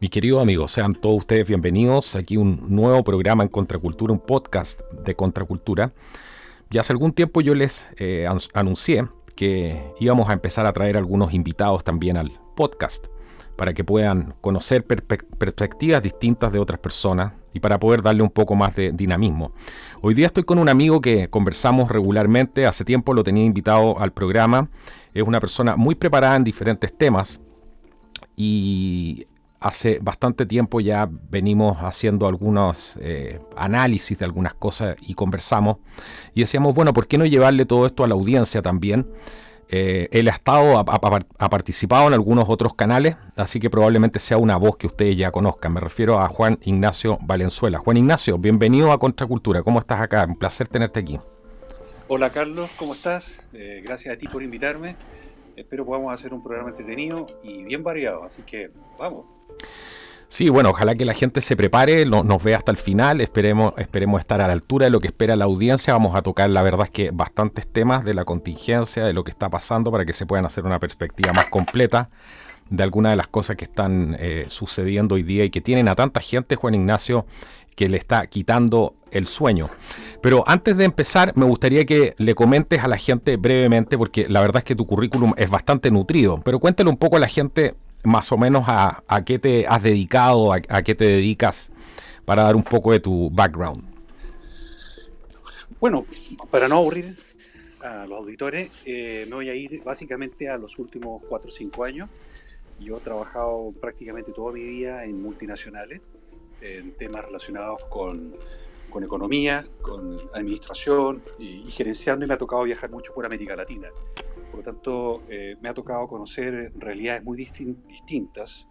Mis queridos amigos, sean todos ustedes bienvenidos. Aquí un nuevo programa en Contracultura, un podcast de Contracultura. Ya hace algún tiempo yo les anuncié que íbamos a empezar a traer algunos invitados también al podcast para que puedan conocer perspectivas distintas de otras personas y para poder darle un poco más de dinamismo. Hoy día estoy con un amigo que conversamos regularmente, hace tiempo lo tenía invitado al programa. Es una persona muy preparada en diferentes temas y hace bastante tiempo ya venimos haciendo algunos análisis de algunas cosas y conversamos y decíamos, bueno, ¿por qué no llevarle todo esto a la audiencia también? Él ha participado en algunos otros canales, así que probablemente sea una voz que ustedes ya conozcan. Me refiero a Juan Ignacio Valenzuela. Juan Ignacio, bienvenido a Contracultura. ¿Cómo estás acá? Un placer tenerte aquí. Hola Carlos, ¿cómo estás? Gracias a ti por invitarme. Espero podamos hacer un programa entretenido y bien variado, así que vamos. Sí, bueno, ojalá que la gente se prepare, nos vea hasta el final, esperemos estar a la altura de lo que espera la audiencia. Vamos a tocar, la verdad es que bastantes temas de la contingencia, de lo que está pasando, para que se puedan hacer una perspectiva más completa de algunas de las cosas que están sucediendo hoy día y que tienen a tanta gente, Juan Ignacio, que le está quitando el sueño. Pero antes de empezar, me gustaría que le comentes a la gente brevemente, porque la verdad es que tu currículum es bastante nutrido, pero cuéntale un poco a la gente más o menos a qué te has dedicado, a qué te dedicas, para dar un poco de tu background. Bueno, para no aburrir a los auditores, me voy a ir básicamente a los últimos 4 o 5 años. Yo he trabajado prácticamente toda mi vida en multinacionales, en temas relacionados con economía, con administración y gerenciando, y me ha tocado viajar mucho por América Latina. Por lo tanto, me ha tocado conocer realidades muy distintas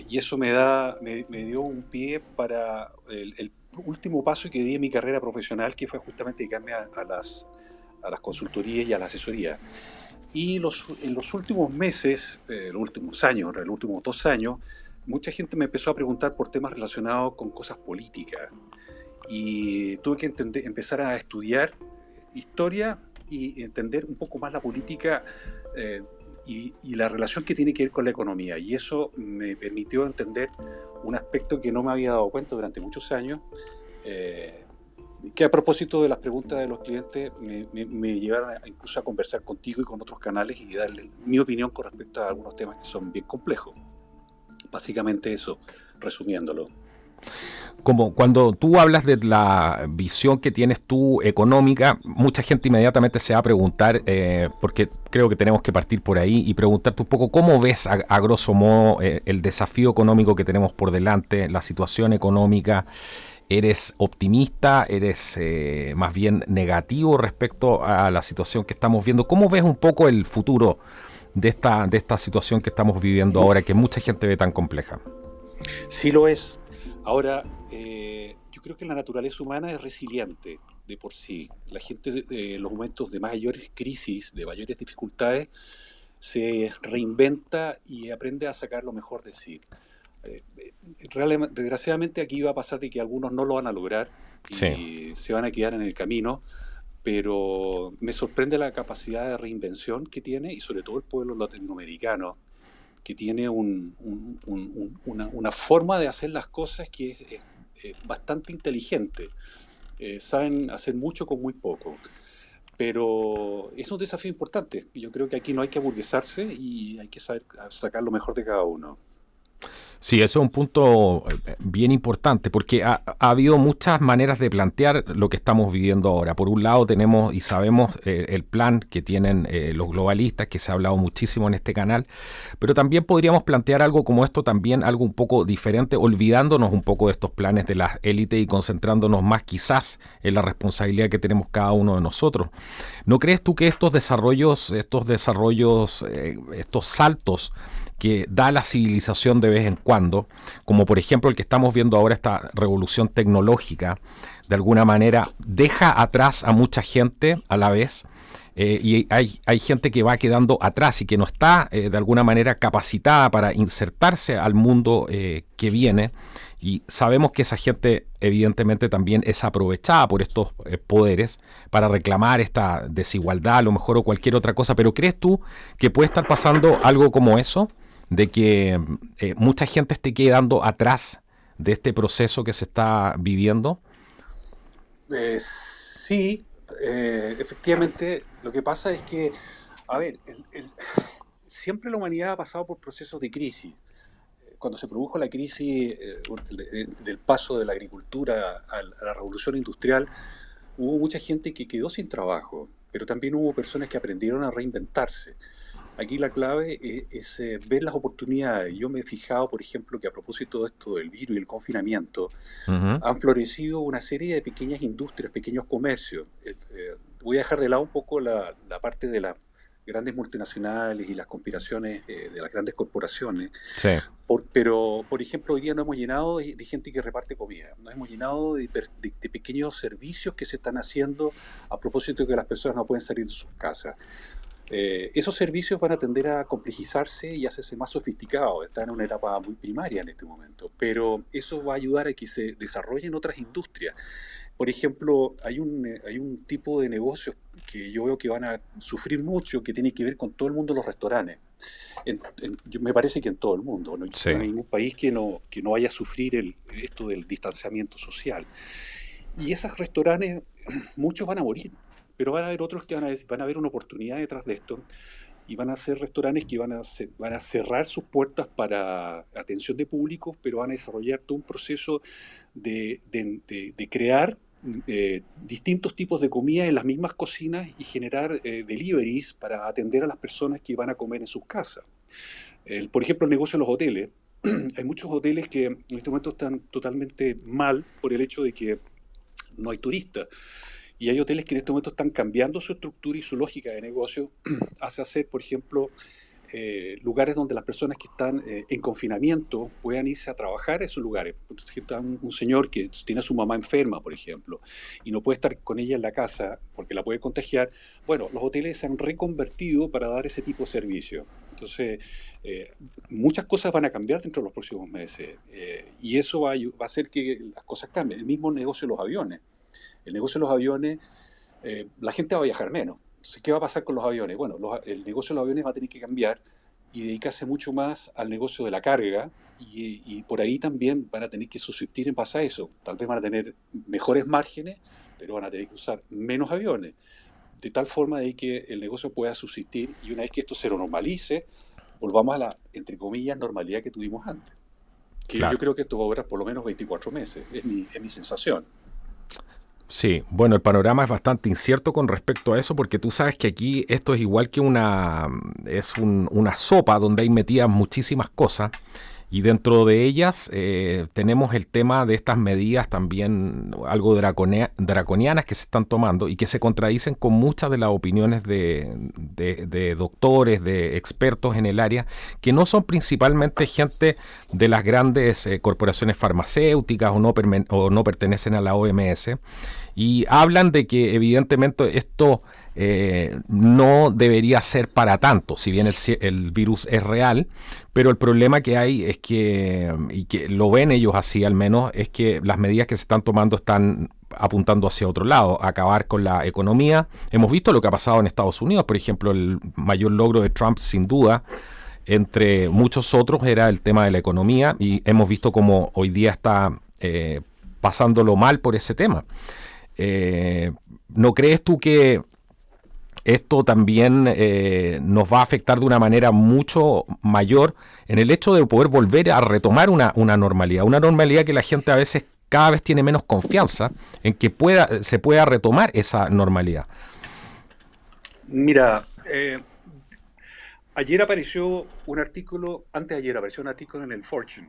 y eso me dio un pie para el último paso que di en mi carrera profesional, que fue justamente dedicarme a las consultorías y a la asesoría. Y en los últimos meses, los últimos años, los últimos 2 años, mucha gente me empezó a preguntar por temas relacionados con cosas políticas. Y tuve que empezar a estudiar historia y entender un poco más la política y la relación que tiene que ver con la economía. Y eso me permitió entender un aspecto que no me había dado cuenta durante muchos años, que a propósito de las preguntas de los clientes me llevaron incluso a conversar contigo y con otros canales y darle mi opinión con respecto a algunos temas que son bien complejos. Básicamente eso, resumiéndolo. Como cuando tú hablas de la visión que tienes tú económica, mucha gente inmediatamente se va a preguntar, porque creo que tenemos que partir por ahí y preguntarte un poco cómo ves a grosso modo el desafío económico que tenemos por delante, la situación económica. ¿Eres optimista? ¿Eres más bien negativo respecto a la situación que estamos viendo? ¿Cómo ves un poco el futuro de esta situación que estamos viviendo ahora, que mucha gente ve tan compleja? Sí lo es. Ahora, yo creo que la naturaleza humana es resiliente de por sí. La gente en los momentos de mayores crisis, de mayores dificultades, se reinventa y aprende a sacar lo mejor de sí. Desgraciadamente aquí va a pasar de que algunos no lo van a lograr y sí, se van a quedar en el camino, pero me sorprende la capacidad de reinvención que tiene y sobre todo el pueblo latinoamericano, que tiene una forma de hacer las cosas que es bastante inteligente. Saben hacer mucho con muy poco. Pero es un desafío importante. Yo creo que aquí no hay que aburguesarse y hay que saber sacar lo mejor de cada uno. Sí, ese es un punto bien importante porque ha habido muchas maneras de plantear lo que estamos viviendo ahora. Por un lado tenemos y sabemos el plan que tienen los globalistas, que se ha hablado muchísimo en este canal, pero también podríamos plantear algo como esto, también algo un poco diferente, olvidándonos un poco de estos planes de las élites y concentrándonos más quizás en la responsabilidad que tenemos cada uno de nosotros. ¿No crees tú que estos saltos que da la civilización de vez en cuando, como por ejemplo el que estamos viendo ahora, esta revolución tecnológica, de alguna manera deja atrás a mucha gente a la vez, y hay gente que va quedando atrás y que no está de alguna manera capacitada para insertarse al mundo que viene, y sabemos que esa gente evidentemente también es aprovechada por estos poderes para reclamar esta desigualdad a lo mejor o cualquier otra cosa. Pero ¿crees tú que puede estar pasando algo como eso? de que mucha gente esté quedando atrás de este proceso que se está viviendo? Sí, efectivamente, lo que pasa es que, a ver, siempre la humanidad ha pasado por procesos de crisis. Cuando se produjo la crisis del paso de la agricultura a la revolución industrial, hubo mucha gente que quedó sin trabajo, pero también hubo personas que aprendieron a reinventarse. Aquí la clave es ver las oportunidades. Yo me he fijado, por ejemplo, que a propósito de esto del virus y el confinamiento, Ujú. han florecido una serie de pequeñas industrias, pequeños comercios. Voy a dejar de lado un poco la parte de las grandes multinacionales y las conspiraciones de las grandes corporaciones, Sí, pero, por ejemplo, hoy día nos hemos llenado de gente que reparte comida, nos hemos llenado de pequeños servicios que se están haciendo a propósito de que las personas no pueden salir de sus casas. Esos servicios van a tender a complejizarse y hacerse más sofisticados. Están en una etapa muy primaria en este momento, pero eso va a ayudar a que se desarrollen otras industrias. Por ejemplo, hay un tipo de negocios que yo veo que van a sufrir mucho, que tiene que ver con todo el mundo de los restaurantes. Me parece que en todo el mundo, no, sí, no hay ningún país que no vaya a sufrir esto del distanciamiento social. Y esos restaurantes, muchos van a morir, pero van a haber otros que van a ver una oportunidad detrás de esto y van a ser restaurantes que van a cerrar sus puertas para atención de públicos, pero van a desarrollar todo un proceso de crear distintos tipos de comida en las mismas cocinas y generar deliveries para atender a las personas que van a comer en sus casas. Por ejemplo, el negocio de los hoteles. Hay muchos hoteles que en este momento están totalmente mal por el hecho de que no hay turistas. Y hay hoteles que en este momento están cambiando su estructura y su lógica de negocio hacia hacer, por ejemplo, lugares donde las personas que están en confinamiento puedan irse a trabajar a esos lugares. Entonces, está un señor que tiene a su mamá enferma, por ejemplo, y no puede estar con ella en la casa porque la puede contagiar. Bueno, los hoteles se han reconvertido para dar ese tipo de servicio. Entonces, muchas cosas van a cambiar dentro de los próximos meses y eso va a hacer que las cosas cambien. El mismo negocio de los aviones. El negocio de los aviones, la gente va a viajar menos. Entonces, ¿qué va a pasar con los aviones? Bueno, el negocio de los aviones va a tener que cambiar y dedicarse mucho más al negocio de la carga y por ahí también van a tener que subsistir en base a eso. Tal vez van a tener mejores márgenes, pero van a tener que usar menos aviones, de tal forma de que el negocio pueda subsistir y una vez que esto se normalice, volvamos a la, entre comillas, normalidad que tuvimos antes. Que yo claro. creo que esto va a durar por lo menos 24 meses, es mi sensación. Sí, bueno, el panorama es bastante incierto con respecto a eso porque tú sabes que aquí esto es igual que una sopa donde hay metidas muchísimas cosas y dentro de ellas tenemos el tema de estas medidas también algo draconianas que se están tomando y que se contradicen con muchas de las opiniones de doctores, de expertos en el área, que no son principalmente gente de las grandes corporaciones farmacéuticas o no pertenecen a la OMS y hablan de que evidentemente esto no debería ser para tanto, si bien el virus es real, pero el problema que hay es que, y que lo ven ellos así al menos, es que las medidas que se están tomando están apuntando hacia otro lado, acabar con la economía. Hemos visto lo que ha pasado en Estados Unidos, por ejemplo, el mayor logro de Trump sin duda, entre muchos otros, era el tema de la economía y hemos visto cómo hoy día está pasándolo mal por ese tema. ¿No crees tú que esto también nos va a afectar de una manera mucho mayor en el hecho de poder volver a retomar una normalidad que la gente a veces cada vez tiene menos confianza en que se pueda retomar esa normalidad? Mira, ayer apareció un artículo, antes de ayer apareció un artículo en el Fortune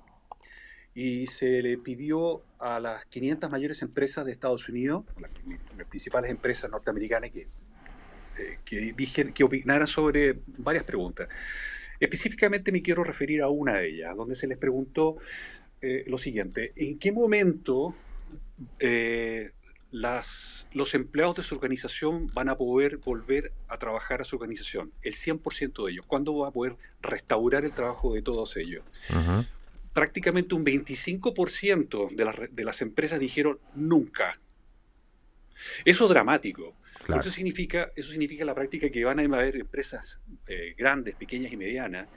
y se le pidió a las 500 mayores empresas de Estados Unidos, las principales empresas norteamericanas, que opinaran sobre varias preguntas. Específicamente me quiero referir a una de ellas, donde se les preguntó lo siguiente: ¿en qué momento los empleados de su organización van a poder volver a trabajar a su organización? El 100% de ellos. ¿Cuándo va a poder restaurar el trabajo de todos ellos? Uh-huh. Prácticamente un 25% de las empresas dijeron nunca. Eso es dramático. Claro. Eso significa en la práctica que van a haber empresas grandes, pequeñas y medianas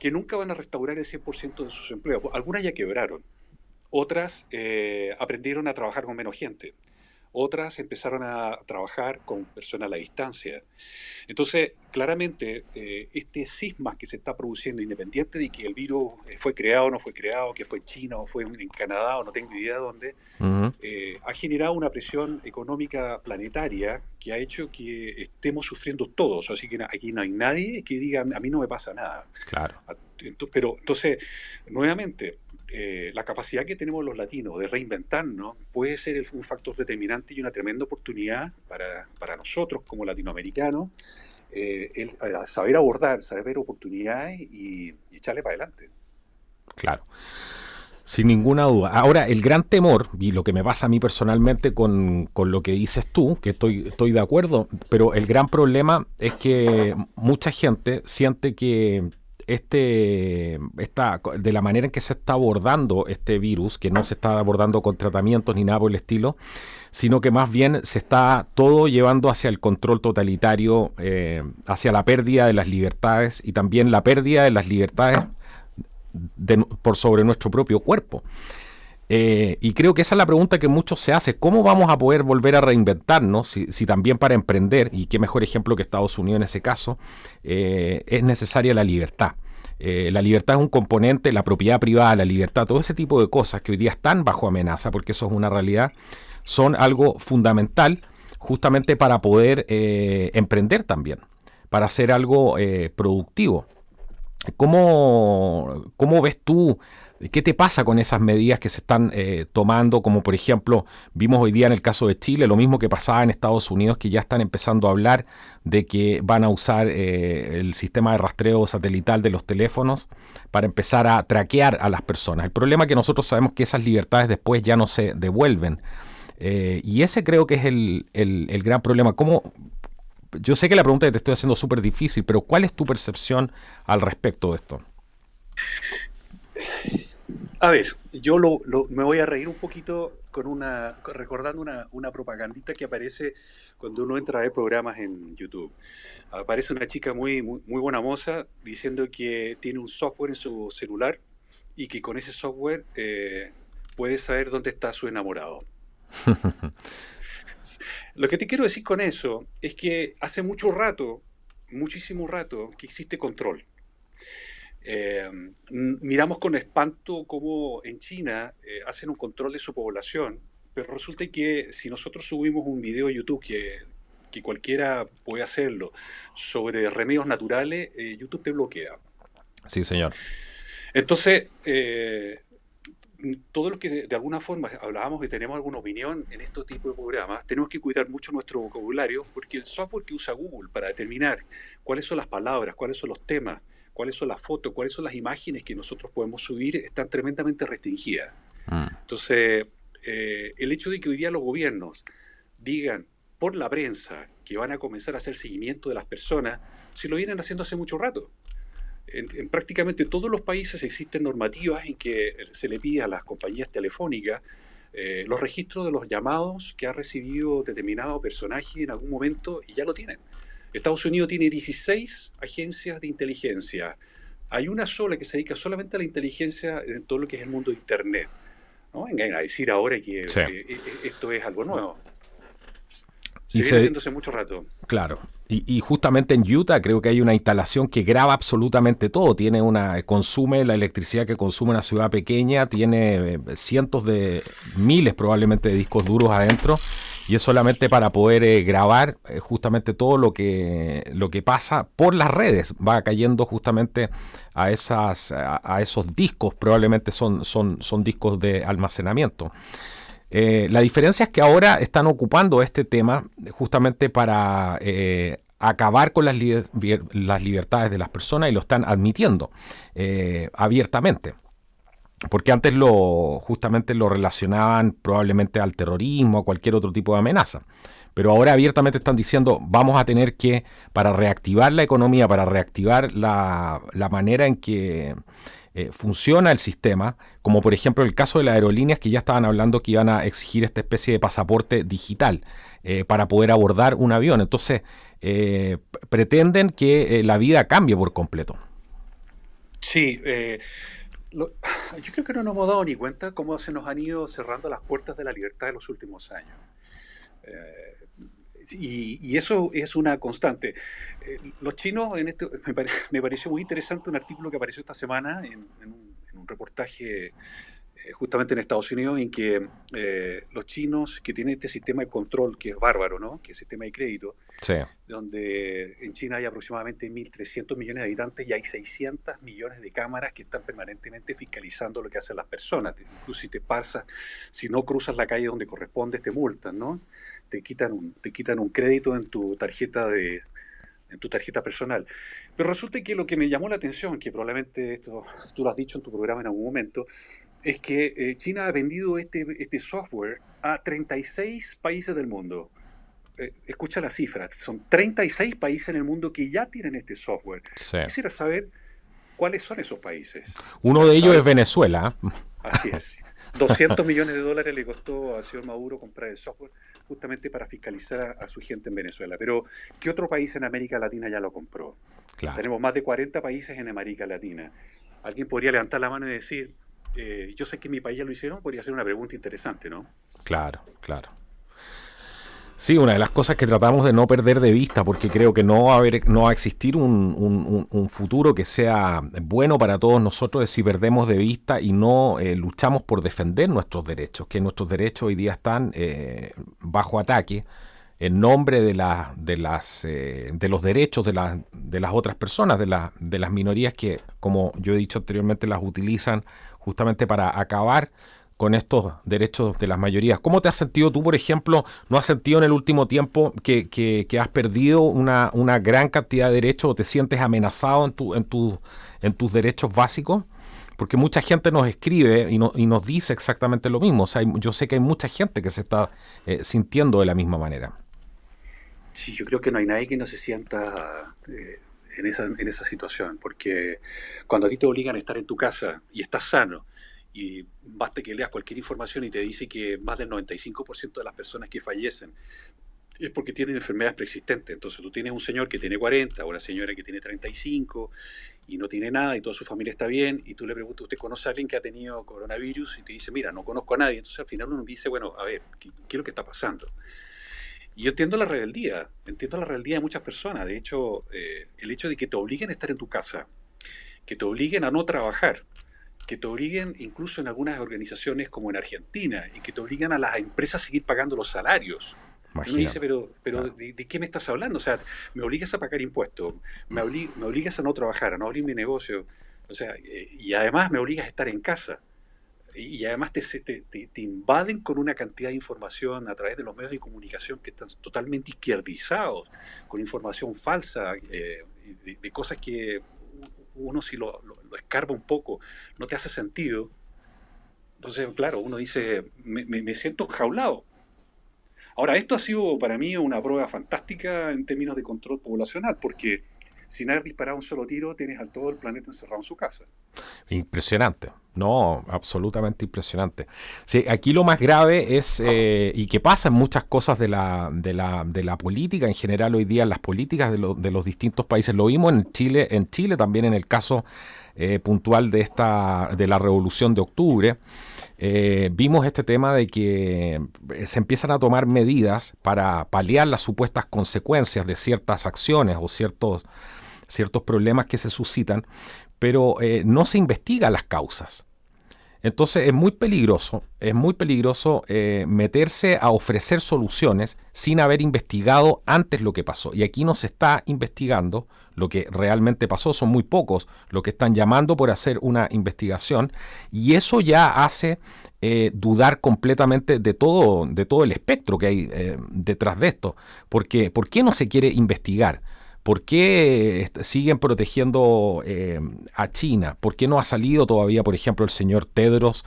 que nunca van a restaurar el 100% de sus empleos. Algunas ya quebraron, otras aprendieron a trabajar con menos gente, otras empezaron a trabajar con personal a distancia. Entonces, claramente, este cisma que se está produciendo, independiente de que el virus fue creado o no fue creado, que fue en China o fue en Canadá o no tengo idea de dónde, Ujú. ha generado una presión económica planetaria que ha hecho que estemos sufriendo todos. Así que aquí no hay nadie que diga, a mí no me pasa nada. Claro. Pero entonces, nuevamente, la capacidad que tenemos los latinos de reinventarnos puede ser un factor determinante y una tremenda oportunidad para nosotros como latinoamericanos, saber abordar, saber ver oportunidades y echarle para adelante. Claro. Sin ninguna duda. Ahora, el gran temor, y lo que me pasa a mí personalmente con lo que dices tú, que estoy de acuerdo, pero el gran problema es que mucha gente siente que de la manera en que se está abordando este virus, que no se está abordando con tratamientos ni nada por el estilo, sino que más bien se está todo llevando hacia el control totalitario, hacia la pérdida de las libertades y también la pérdida de las libertades por sobre nuestro propio cuerpo. Y creo que esa es la pregunta que muchos se hacen. ¿Cómo vamos a poder volver a reinventarnos si también para emprender, y qué mejor ejemplo que Estados Unidos en ese caso, es necesaria la libertad? La libertad es un componente, la propiedad privada, la libertad, todo ese tipo de cosas que hoy día están bajo amenaza, porque eso es una realidad, son algo fundamental justamente para poder emprender también, para hacer algo productivo. ¿Cómo ves tú? ¿Qué te pasa con esas medidas que se están tomando? Como por ejemplo, vimos hoy día en el caso de Chile, lo mismo que pasaba en Estados Unidos, que ya están empezando a hablar de que van a usar el sistema de rastreo satelital de los teléfonos para empezar a traquear a las personas. El problema es que nosotros sabemos que esas libertades después ya no se devuelven. Y ese creo que es el gran problema. Yo sé que la pregunta que te estoy haciendo es súper difícil, pero ¿cuál es tu percepción al respecto de esto? A ver, yo me voy a reír un poquito recordando una propagandita que aparece cuando uno entra a ver programas en YouTube. Aparece una chica muy buena moza diciendo que tiene un software en su celular y que con ese software puede saber dónde está su enamorado. Lo que te quiero decir con eso es que hace muchísimo rato, que existe control. Miramos con espanto cómo en China hacen un control de su población, pero resulta que si nosotros subimos un video a YouTube que cualquiera puede hacerlo sobre remedios naturales, YouTube te bloquea. Sí, señor. Entonces, todos los que de alguna forma hablábamos y tenemos alguna opinión en estos tipos de programas, tenemos que cuidar mucho nuestro vocabulario, porque el software que usa Google para determinar cuáles son las palabras, cuáles son los temas, cuáles son las fotos, cuáles son las imágenes que nosotros podemos subir, están tremendamente restringidas. Entonces, el hecho de que hoy día los gobiernos digan por la prensa que van a comenzar a hacer seguimiento de las personas, si lo vienen haciendo hace mucho rato. En prácticamente todos los países existen normativas en que se le pide a las compañías telefónicas los registros de los llamados que ha recibido determinado personaje en algún momento, y ya lo tienen. Estados Unidos tiene 16 agencias de inteligencia. Hay una sola que se dedica solamente a la inteligencia en todo lo que es el mundo de Internet. No vengan a decir ahora que Sí. esto es algo nuevo. Y Viene haciendo hace mucho rato. Claro. Y justamente en Utah creo que hay una instalación que graba absolutamente todo. Consume la electricidad que consume una ciudad pequeña, tiene cientos de miles probablemente de discos duros adentro, y es solamente para poder grabar justamente todo lo que pasa por las redes. Va cayendo justamente a esos discos, probablemente son discos de almacenamiento. La diferencia es que ahora están ocupando este tema justamente para acabar con las libertades de las personas, y lo están admitiendo abiertamente. Porque antes justamente lo relacionaban probablemente al terrorismo, a cualquier otro tipo de amenaza. Pero ahora abiertamente están diciendo, vamos a tener que, para reactivar la economía, para reactivar la manera en que funciona el sistema, como por ejemplo el caso de las aerolíneas, que ya estaban hablando que iban a exigir esta especie de pasaporte digital para poder abordar un avión. Entonces, pretenden que la vida cambie por completo. Sí, lo- yo creo que no nos hemos dado ni cuenta cómo se nos han ido cerrando las puertas de la libertad en los últimos años. Eh, y eso es una constante. Los chinos, me pareció muy interesante un artículo que apareció esta semana en un reportaje justamente en Estados Unidos, en que los chinos que tienen este sistema de control que es bárbaro, ¿no? Que es el sistema de crédito, Sí, donde en China hay aproximadamente 1.300 millones de habitantes y hay 600 millones de cámaras que están permanentemente fiscalizando lo que hacen las personas. Incluso si te pasas, si no cruzas la calle donde corresponde, te multan, ¿no? Te quitan un crédito en tu tarjeta personal. Pero resulta que lo que me llamó la atención, que probablemente esto tú lo has dicho en tu programa en algún momento, es que China ha vendido este software a 36 países del mundo. Escucha las cifras, son 36 países en el mundo que ya tienen este software. sí. Quisiera saber cuáles son esos países. O Uno sea, de ellos es saber, Venezuela. así es. 200 millones de dólares le costó al señor Maduro comprar el software justamente para fiscalizar a su gente en Venezuela. Pero, ¿qué otro país en América Latina ya lo compró? Claro, Tenemos más de 40 países en América Latina. ¿Alguien podría levantar la mano y decir, yo sé que en mi país ya lo hicieron? Podría ser una pregunta interesante, ¿no? claro, claro. Sí, una de las cosas que tratamos de no perder de vista, porque creo que no va a existir un futuro que sea bueno para todos nosotros, es si perdemos de vista y no luchamos por defender nuestros derechos, que nuestros derechos hoy día están bajo ataque en nombre de los derechos de las otras personas, de las minorías que, como yo he dicho anteriormente, las utilizan justamente para acabar con estos derechos de las mayorías. ¿Cómo te has sentido tú, por ejemplo? ¿No has sentido en el último tiempo que has perdido una gran cantidad de derechos o te sientes amenazado en tus derechos básicos? Porque mucha gente nos escribe y nos dice exactamente lo mismo. O sea, yo sé que hay mucha gente que se está sintiendo de la misma manera. Sí, yo creo que no hay nadie que no se sienta en esa situación, porque cuando a ti te obligan a estar en tu casa y estás sano, y basta que leas cualquier información y te dice que más del 95% de las personas que fallecen es porque tienen enfermedades preexistentes. Entonces tú tienes un señor que tiene 40, o una señora que tiene 35 y no tiene nada y toda su familia está bien, y tú le preguntas, ¿usted conoce a alguien que ha tenido coronavirus? Y te dice, mira, no conozco a nadie. Entonces al final uno dice, bueno, a ver, ¿qué es lo que está pasando? Y yo entiendo la rebeldía de muchas personas. De hecho, el hecho de que te obliguen a estar en tu casa, que te obliguen a no trabajar, que te obliguen incluso en algunas organizaciones como en Argentina, y que te obligan a las empresas a seguir pagando los salarios. Y uno dice, Imagínate. pero Claro. ¿de qué me estás hablando? O sea, me obligas a pagar impuestos, me obligas a no trabajar, a no abrir mi negocio, o sea, y además me obligas a estar en casa. Y además te invaden con una cantidad de información a través de los medios de comunicación que están totalmente izquierdizados, con información falsa, de cosas que uno si lo escarba un poco no te hace sentido. Entonces, claro, uno dice, me siento enjaulado. Ahora, esto ha sido para mí una prueba fantástica en términos de control poblacional, porque sin haber disparado un solo tiro, tienes a todo el planeta encerrado en su casa. Impresionante, no, absolutamente impresionante. Sí, aquí lo más grave es, y que pasa en muchas cosas de la política en general hoy día, en las políticas de los distintos países, lo vimos en Chile también en el caso puntual de la Revolución de Octubre. Vimos este tema de que se empiezan a tomar medidas para paliar las supuestas consecuencias de ciertas acciones o ciertos problemas que se suscitan, pero no se investiga las causas. Entonces es muy peligroso meterse a ofrecer soluciones sin haber investigado antes lo que pasó. Y aquí no se está investigando lo que realmente pasó, son muy pocos los que están llamando por hacer una investigación y eso ya hace dudar completamente de todo el espectro que hay detrás de esto. Porque, ¿por qué no se quiere investigar? ¿Por qué siguen protegiendo a China? ¿Por qué no ha salido todavía, por ejemplo, el señor Tedros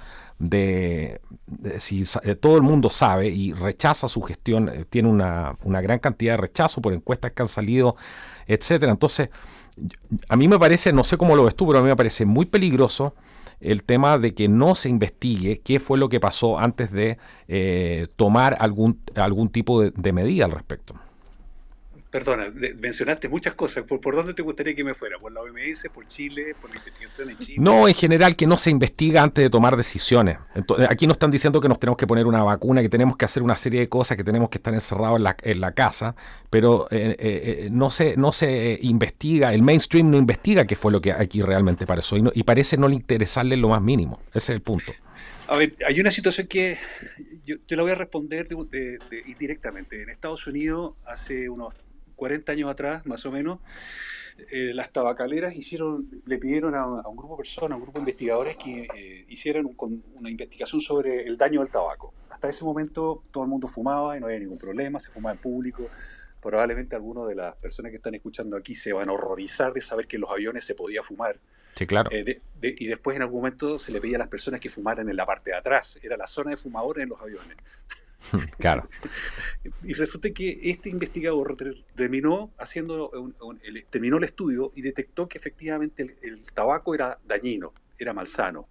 si todo el mundo sabe y rechaza su gestión, tiene una gran cantidad de rechazo por encuestas que han salido, etcétera? Entonces, a mí me parece, no sé cómo lo ves tú, pero a mí me parece muy peligroso el tema de que no se investigue qué fue lo que pasó antes de tomar algún tipo de medida al respecto. Perdona, mencionaste muchas cosas. ¿Por dónde te gustaría que me fuera? ¿Por la OMS, por Chile, por la investigación en Chile? No, en general que no se investiga antes de tomar decisiones. Entonces, aquí nos están diciendo que nos tenemos que poner una vacuna, que tenemos que hacer una serie de cosas, que tenemos que estar encerrados en la casa, pero no se investiga, el mainstream no investiga qué fue lo que aquí realmente pasó y parece no le interesarle lo más mínimo. Ese es el punto. A ver, hay una situación que yo te la voy a responder indirectamente. En Estados Unidos, hace unos 40 años atrás, más o menos, las tabacaleras le pidieron a un grupo de personas, a un grupo de investigadores que hicieran una investigación sobre el daño del tabaco. Hasta ese momento todo el mundo fumaba y no había ningún problema, se fumaba en público. Probablemente algunas de las personas que están escuchando aquí se van a horrorizar de saber que en los aviones se podía fumar. Sí, claro. Y después en algún momento se le pedía a las personas que fumaran en la parte de atrás. Era la zona de fumadores en los aviones. Claro. Y resulta que este investigador terminó terminó el estudio y detectó que efectivamente el tabaco era dañino, era malsano.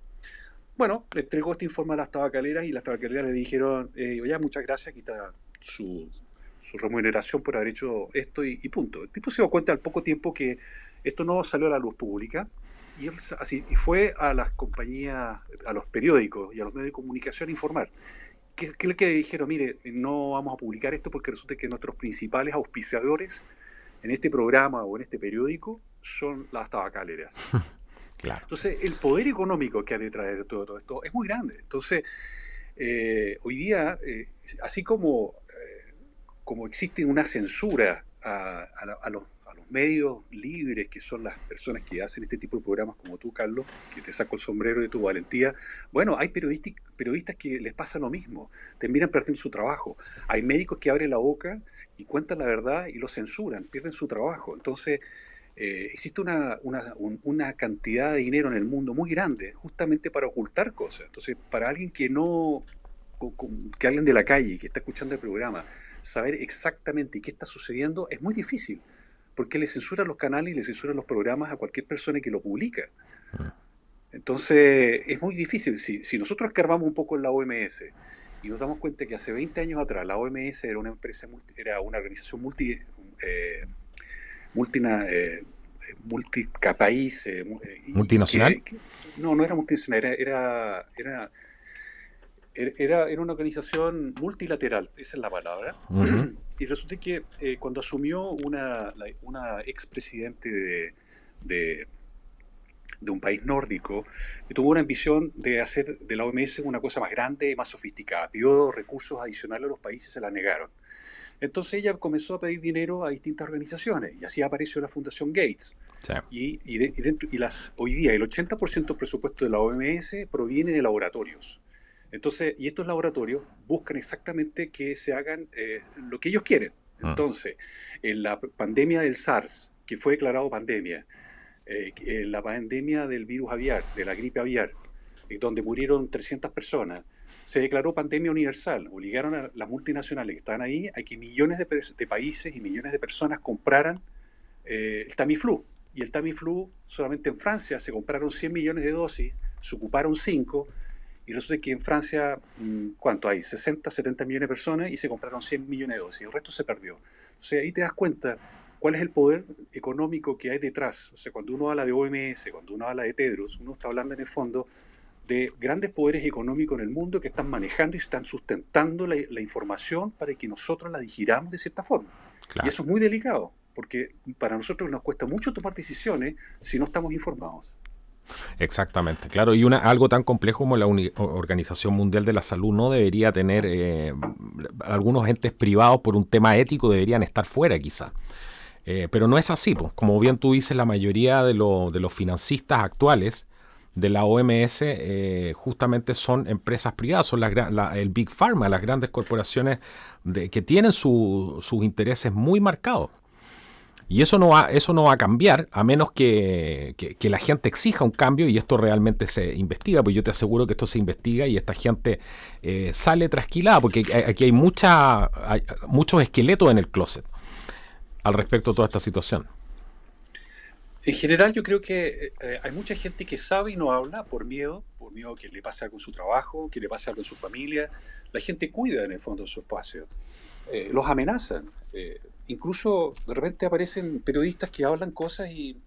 Bueno, le entregó este informe a las tabacaleras y las tabacaleras le dijeron, ya, muchas gracias, aquí está su remuneración por haber hecho esto y punto. El tipo se dio cuenta al poco tiempo que esto no salió a la luz pública y fue a las compañías, a los periódicos y a los medios de comunicación a informar. ¿Qué le dijeron? Mire, no vamos a publicar esto porque resulta que nuestros principales auspiciadores en este programa o en este periódico son las tabacaleras. Claro. Entonces, el poder económico que hay detrás de todo esto es muy grande. Entonces, hoy día, así como existe una censura a los medios libres, que son las personas que hacen este tipo de programas como tú, Carlos, que te saco el sombrero de tu valentía, bueno, hay periodistas que les pasa lo mismo, terminan perdiendo su trabajo. Hay médicos que abren la boca y cuentan la verdad y lo censuran, pierden su trabajo. Entonces, existe una cantidad de dinero en el mundo muy grande justamente para ocultar cosas. Entonces, para alguien que alguien de la calle que está escuchando el programa, saber exactamente qué está sucediendo es muy difícil, porque le censuran los canales y le censuran los programas a cualquier persona que lo publica. Entonces, es muy difícil. Si nosotros escarbamos un poco en la OMS y nos damos cuenta que hace 20 años atrás la OMS era una organización multipaís, ¿multinacional? No era multinacional, era una organización multilateral, esa es la palabra. Uh-huh. Y resulta que cuando asumió una expresidente de un país nórdico, tuvo una ambición de hacer de la OMS una cosa más grande y más sofisticada. Pidió recursos adicionales a los países, se la negaron. Entonces ella comenzó a pedir dinero a distintas organizaciones y así apareció la Fundación Gates. Sí. Hoy día el 80% del presupuesto de la OMS proviene de laboratorios. Entonces, y estos laboratorios buscan exactamente que se hagan lo que ellos quieren. Entonces, en la pandemia del SARS, que fue declarado pandemia, en la pandemia del virus aviar, de la gripe aviar, donde murieron 300 personas, se declaró pandemia universal. Obligaron a las multinacionales que estaban ahí a que millones de países y millones de personas compraran el Tamiflu. Y el Tamiflu, solamente en Francia se compraron 100 millones de dosis, se ocuparon 5, y resulta que en Francia, ¿cuánto hay? 60, 70 millones de personas y se compraron 100 millones de dosis. El resto se perdió. O sea, ahí te das cuenta cuál es el poder económico que hay detrás. O sea, cuando uno habla de OMS, cuando uno habla de Tedros, uno está hablando en el fondo de grandes poderes económicos en el mundo que están manejando y están sustentando la información para que nosotros la digiramos de cierta forma. Claro. Y eso es muy delicado, porque para nosotros nos cuesta mucho tomar decisiones si no estamos informados. Exactamente, claro, y algo tan complejo como la Organización Mundial de la Salud no debería tener, algunos entes privados por un tema ético deberían estar fuera quizá, pero no es así, pues. Como bien tú dices, la mayoría de los financistas actuales de la OMS justamente son empresas privadas, son el Big Pharma, las grandes corporaciones que tienen sus intereses muy marcados. Y eso no va a cambiar a menos que la gente exija un cambio y esto realmente se investiga, pues yo te aseguro que esto se investiga y esta gente sale trasquilada, porque aquí hay muchos esqueletos en el closet al respecto de toda esta situación. En general yo creo que hay mucha gente que sabe y no habla por miedo que le pase algo en su trabajo, que le pase algo en su familia. La gente cuida en el fondo su espacio. Los amenazan. Incluso de repente aparecen periodistas que hablan cosas y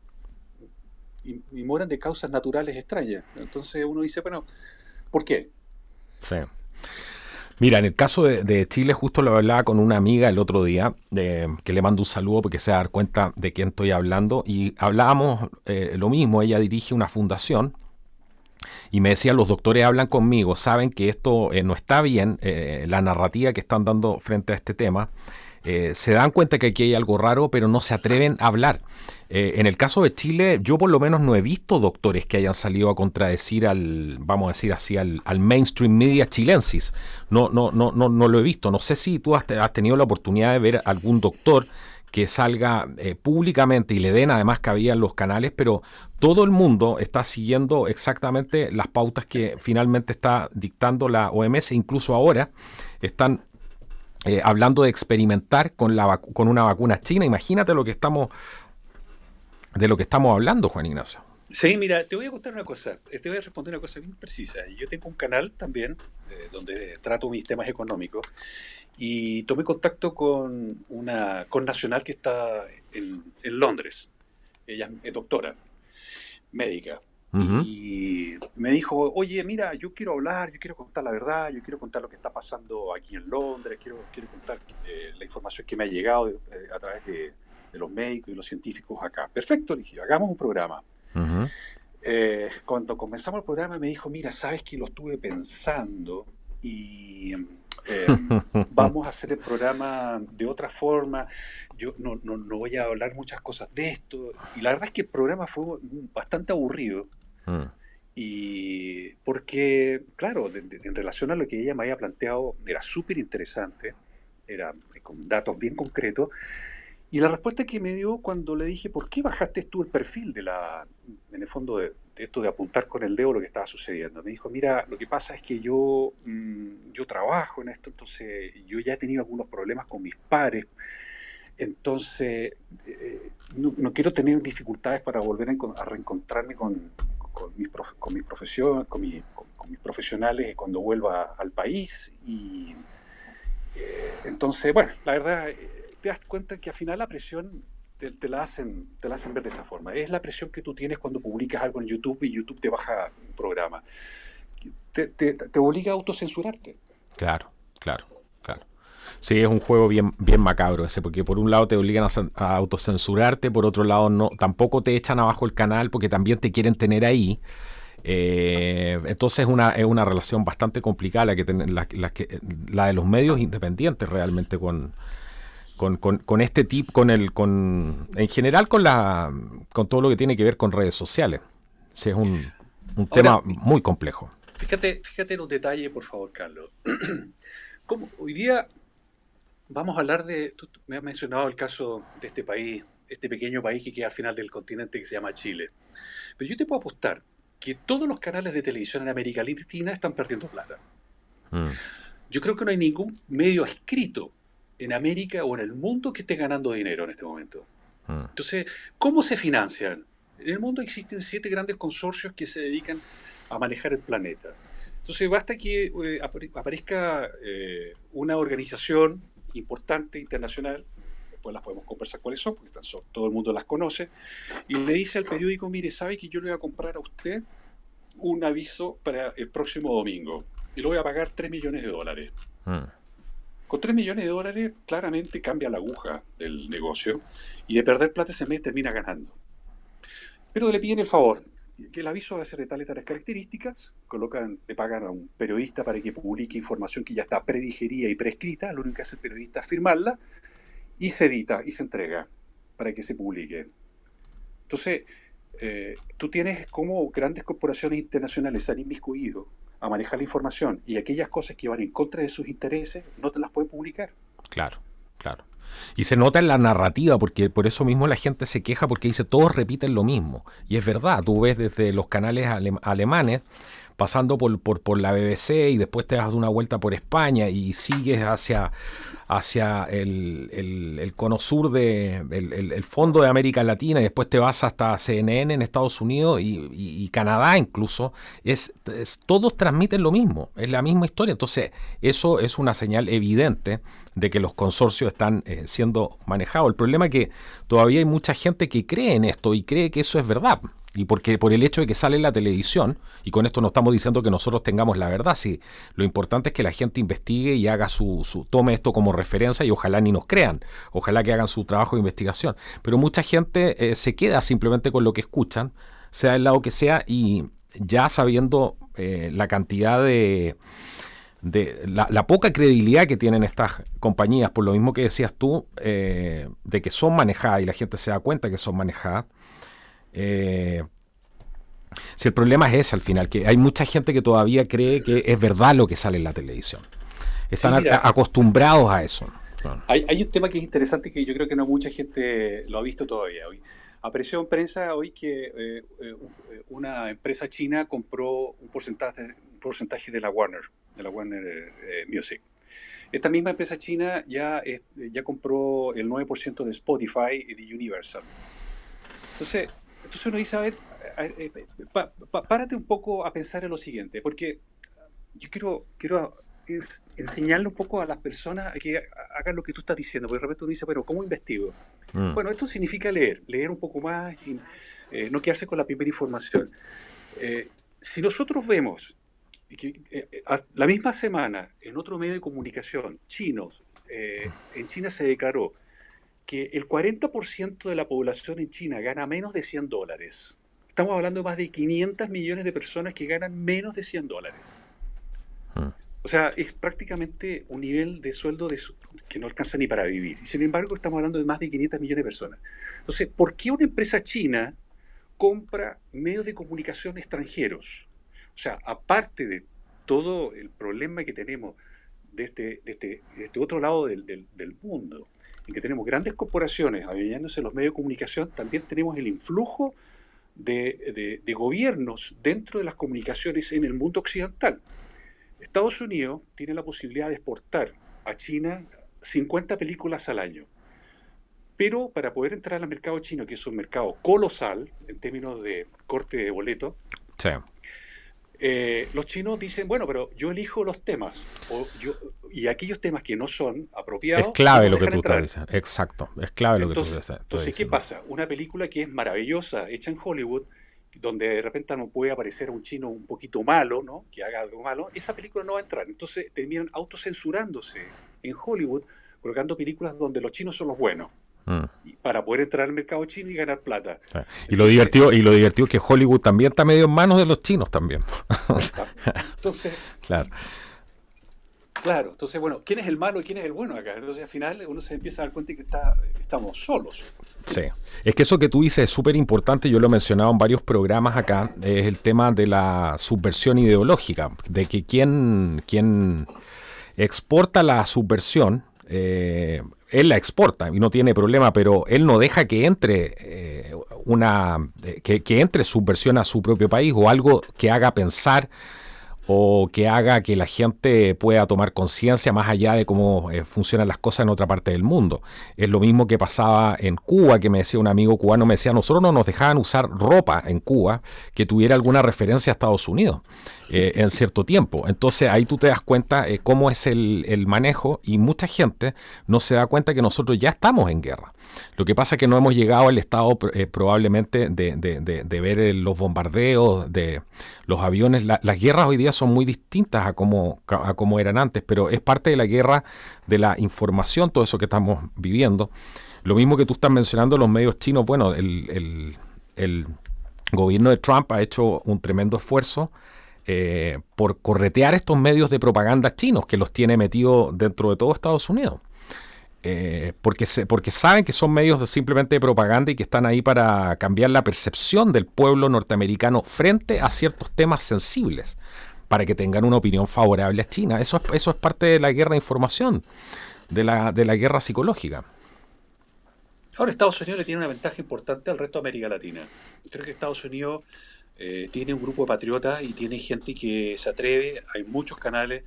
mueren de causas naturales extrañas. Entonces uno dice, bueno, ¿por qué? Sí. Mira, en el caso de Chile, justo lo hablaba con una amiga el otro día, que le mando un saludo porque se va a dar cuenta de quién estoy hablando, y hablábamos lo mismo. Ella dirige una fundación y me decía, los doctores hablan conmigo, saben que esto no está bien, la narrativa que están dando frente a este tema, se dan cuenta que aquí hay algo raro, pero no se atreven a hablar. En el caso de Chile, yo por lo menos no he visto doctores que hayan salido a contradecir vamos a decir así, al mainstream media chilensis. No lo he visto. No sé si tú has tenido la oportunidad de ver algún doctor que salga públicamente y le den además cabida en los canales, pero todo el mundo está siguiendo exactamente las pautas que finalmente está dictando la OMS. Incluso ahora están hablando de experimentar con una vacuna china. Imagínate de lo que estamos hablando, Juan Ignacio. Sí, mira, te voy a contar una cosa, te voy a responder una cosa bien precisa. Yo tengo un canal también donde trato mis temas económicos y tomé contacto con una connacional que está en Londres. Ella es doctora, médica. Uh-huh. Y me dijo, oye, mira, yo quiero hablar, yo quiero contar la verdad, yo quiero contar lo que está pasando aquí en Londres, quiero contar la información que me ha llegado a través de los médicos y los científicos acá. Perfecto, le dije, hagamos un programa. Uh-huh. Cuando comenzamos el programa me dijo, mira, sabes que lo estuve pensando y vamos a hacer el programa de otra forma. Yo no voy a hablar muchas cosas de esto. Y la verdad es que el programa fue bastante aburrido. Y porque, claro, en relación a lo que ella me había planteado, era súper interesante, era con datos bien concretos. Y la respuesta que me dio cuando le dije, ¿por qué bajaste tú el perfil en el fondo de esto de apuntar con el dedo lo que estaba sucediendo? Me dijo, mira, lo que pasa es que yo trabajo en esto, entonces yo ya he tenido algunos problemas con mis pares, entonces no quiero tener dificultades para volver a reencontrarme con mis profesionales cuando vuelva al país. Y entonces, bueno, la verdad, te das cuenta que al final la presión te la hacen ver de esa forma. Es la presión que tú tienes cuando publicas algo en YouTube y YouTube te baja un programa. Te obliga a autocensurarte. Claro. Sí, es un juego bien macabro ese, porque por un lado te obligan a autocensurarte, por otro lado tampoco te echan abajo el canal porque también te quieren tener ahí. Entonces es una relación bastante complicada la de los medios independientes realmente con este tipo, en general con todo lo que tiene que ver con redes sociales. Sí, es un tema muy complejo. Fíjate en un detalle, por favor, Carlos. Como hoy día vamos a hablar tú me has mencionado el caso de este país, este pequeño país que queda al final del continente que se llama Chile. Pero yo te puedo apostar que todos los canales de televisión en América Latina están perdiendo plata. Yo creo que no hay ningún medio escrito en América o en el mundo que esté ganando dinero en este momento. Entonces, ¿cómo se financian? En el mundo existen 7 grandes consorcios que se dedican a manejar el planeta. Entonces, basta que aparezca una organización importante, internacional, después las podemos conversar cuáles son, porque todo el mundo las conoce, y le dice al periódico, mire, ¿sabe que yo le voy a comprar a usted un aviso para el próximo domingo? Y lo voy a pagar $3 millones. Con $3 millones, claramente cambia la aguja del negocio y de perder plata ese mes termina ganando. Pero le piden el favor, que el aviso va a ser de tales y tales características, le pagan a un periodista para que publique información que ya está predigerida y prescrita, lo único que hace el periodista es firmarla, y se edita y se entrega para que se publique. Entonces, tú tienes como grandes corporaciones internacionales se han inmiscuido a manejar la información y aquellas cosas que van en contra de sus intereses no te las pueden publicar. Claro. Y se nota en la narrativa, porque por eso mismo la gente se queja porque dice todos repiten lo mismo. Y es verdad, tú ves desde los canales alemanes, pasando por la BBC y después te das una vuelta por España y sigues hacia el cono sur el fondo de América Latina y después te vas hasta CNN en Estados Unidos y Canadá incluso, todos transmiten lo mismo, es la misma historia. Entonces eso es una señal evidente de que los consorcios están siendo manejados. El problema es que todavía hay mucha gente que cree en esto y cree que eso es verdad. Y porque por el hecho de que sale en la televisión, y con esto no estamos diciendo que nosotros tengamos la verdad, sí, lo importante es que la gente investigue y haga tome esto como referencia y ojalá ni nos crean, ojalá que hagan su trabajo de investigación. Pero mucha gente se queda simplemente con lo que escuchan, sea del lado que sea, y ya sabiendo la cantidad la poca credibilidad que tienen estas compañías, por lo mismo que decías tú, de que son manejadas y la gente se da cuenta que son manejadas. Si el problema es ese al final, que hay mucha gente que todavía cree que es verdad lo que sale en la televisión. Están acostumbrados a eso. Hay un tema que es interesante que yo creo que no mucha gente lo ha visto todavía hoy. Apareció en prensa hoy que una empresa china compró un porcentaje de la Warner Music. Esta misma empresa china ya compró el 9% de Spotify y de Universal. Entonces uno dice, a ver, párate un poco a pensar en lo siguiente, porque yo quiero enseñarle un poco a las personas a que hagan lo que tú estás diciendo, porque de repente uno dice, bueno, ¿cómo investigo? Bueno, esto significa leer un poco más y no quedarse con la primera información. Si nosotros vemos que la misma semana en otro medio de comunicación chinos, en China se declaró que el 40% de la población en China gana menos de $100. Estamos hablando de más de 500 millones de personas que ganan menos de $100. O sea, es prácticamente un nivel de sueldo que no alcanza ni para vivir. Sin embargo, estamos hablando de más de 500 millones de personas. Entonces, ¿por qué una empresa china compra medios de comunicación extranjeros? O sea, aparte de todo el problema que tenemos de este otro lado del mundo, en que tenemos grandes corporaciones adueñándose los medios de comunicación, también tenemos el influjo de gobiernos dentro de las comunicaciones en el mundo occidental. Estados Unidos tiene la posibilidad de exportar a China 50 películas al año. Pero para poder entrar al mercado chino, que es un mercado colosal en términos de corte de boleto, sí. Los chinos dicen, bueno, pero yo elijo los temas y aquellos temas que no son apropiados. Es clave lo que tú estás diciendo. Exacto, es clave lo que tú estás diciendo. Entonces, ¿qué pasa? Una película que es maravillosa, hecha en Hollywood, donde de repente no puede aparecer un chino un poquito malo, ¿no? Que haga algo malo, esa película no va a entrar. Entonces terminan autocensurándose en Hollywood, colocando películas donde los chinos son los buenos. Para poder entrar al mercado chino y ganar plata. Sí. Y lo divertido es que Hollywood también está medio en manos de los chinos también. Entonces, claro, entonces, bueno, ¿quién es el malo y quién es el bueno acá? Entonces, al final, uno se empieza a dar cuenta que estamos solos. Sí, es que eso que tú dices es súper importante, yo lo he mencionado en varios programas acá, es el tema de la subversión ideológica, de que quien exporta la subversión, él la exporta y no tiene problema, pero él no deja que entre que entre subversión a su propio país o algo que haga pensar o que haga que la gente pueda tomar conciencia más allá de cómo funcionan las cosas en otra parte del mundo. Es lo mismo que pasaba en Cuba, que me decía un amigo cubano, me decía, nosotros no nos dejaban usar ropa en Cuba que tuviera alguna referencia a Estados Unidos en cierto tiempo. Entonces ahí tú te das cuenta cómo es el manejo y mucha gente no se da cuenta que nosotros ya estamos en guerra. Lo que pasa es que no hemos llegado al estado probablemente de ver los bombardeos, de los aviones. Las guerras hoy día son muy distintas a como eran antes, pero es parte de la guerra de la información, todo eso que estamos viviendo. Lo mismo que tú estás mencionando, los medios chinos, bueno, el gobierno de Trump ha hecho un tremendo esfuerzo por corretear estos medios de propaganda chinos que los tiene metidos dentro de todo Estados Unidos. Porque saben que son medios simplemente de propaganda y que están ahí para cambiar la percepción del pueblo norteamericano frente a ciertos temas sensibles, para que tengan una opinión favorable a China. Eso es parte de la guerra de información, de la guerra psicológica. Ahora Estados Unidos le tiene una ventaja importante al resto de América Latina. Creo que Estados Unidos tiene un grupo de patriotas y tiene gente que se atreve, hay muchos canales,